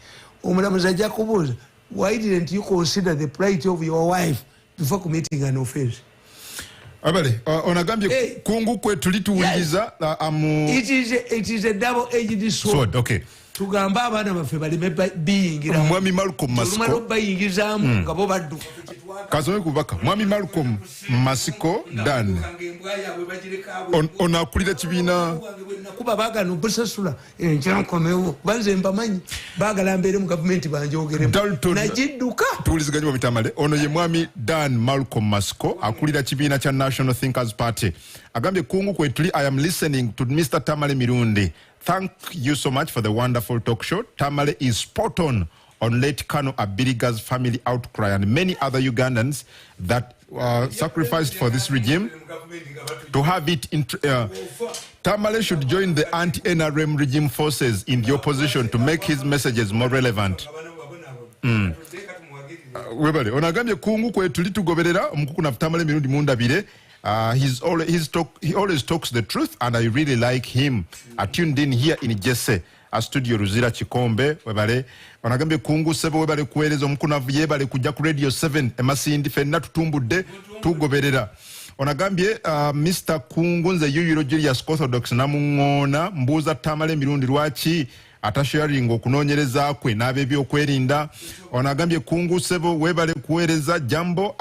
Omulamuzi ajja kubuuza, why didn't you consider the plight of your wife before committing an offense? Abale, onagambye kungu kwe tulituwuliza It is a double-edged sword. Okay. tugamba abaana baffe baleme biyingira mwami Malcolm Masiko bayingizamu nga bo badduka kasome kubaka mwami Malcolm Masiko Dan onakulira kibiina kuba bagana obusasula enkyankomewo banze mbamanyi bagala mbeere mu gavumenti banjogeremu najidduka tuwuliziganye mubitamale ono ye mwami Dan Malcolm Masiko akulira kibiina kya National Thinkers Party agambye kungu kwetuli I am listening to Mr. Tamale Mirundi. Thank you so much for the wonderful talk show. Tamale is spot on late Kano Abiriga's family outcry and many other Ugandans that sacrificed for this regime to have it Tamale should join the anti-NRM regime forces in the opposition to make his messages more relevant. Webale onagambye kungu kwetuli tugoberera omukuku na Tamale Mirundi mundabire. He always talks the truth and I really like him. I tuned in here in Jesse, a studio Ruzira Chikombe, webale. Onagambye kungu sebo webale kueleza omukunavu yebale kujja ku Radio 7 emasindi fenna tutumbudde tugoberera. Onagambye Mr. Kungu nze yuyiro Julius Orthodox namungona mbuza Tamale Mirundi lwaki atasharing okunoonyereza kwe n'abeebyokwerinda. Onagambye kungu sebo webale kuweereza jambo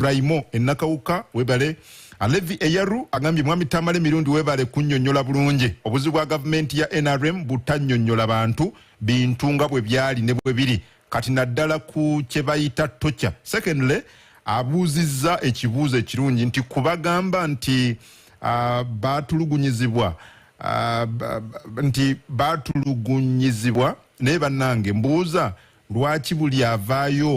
Raimo enakawuka webale. Alevi Eyaru agambye mwami Tamale Mirundi webale kunnyonnyola bulungi obuzibu bwa gavumenti ya NRM butannyonnyola bantu bintu nga bwe byali ne bwe biri kati naddala ku kye bayita tocha. Secondly abuuzizza ekibuuzo ekirungi nti kubagamba nti batulugunyizibwa naye bannange mbuuza lwaki buli avaayo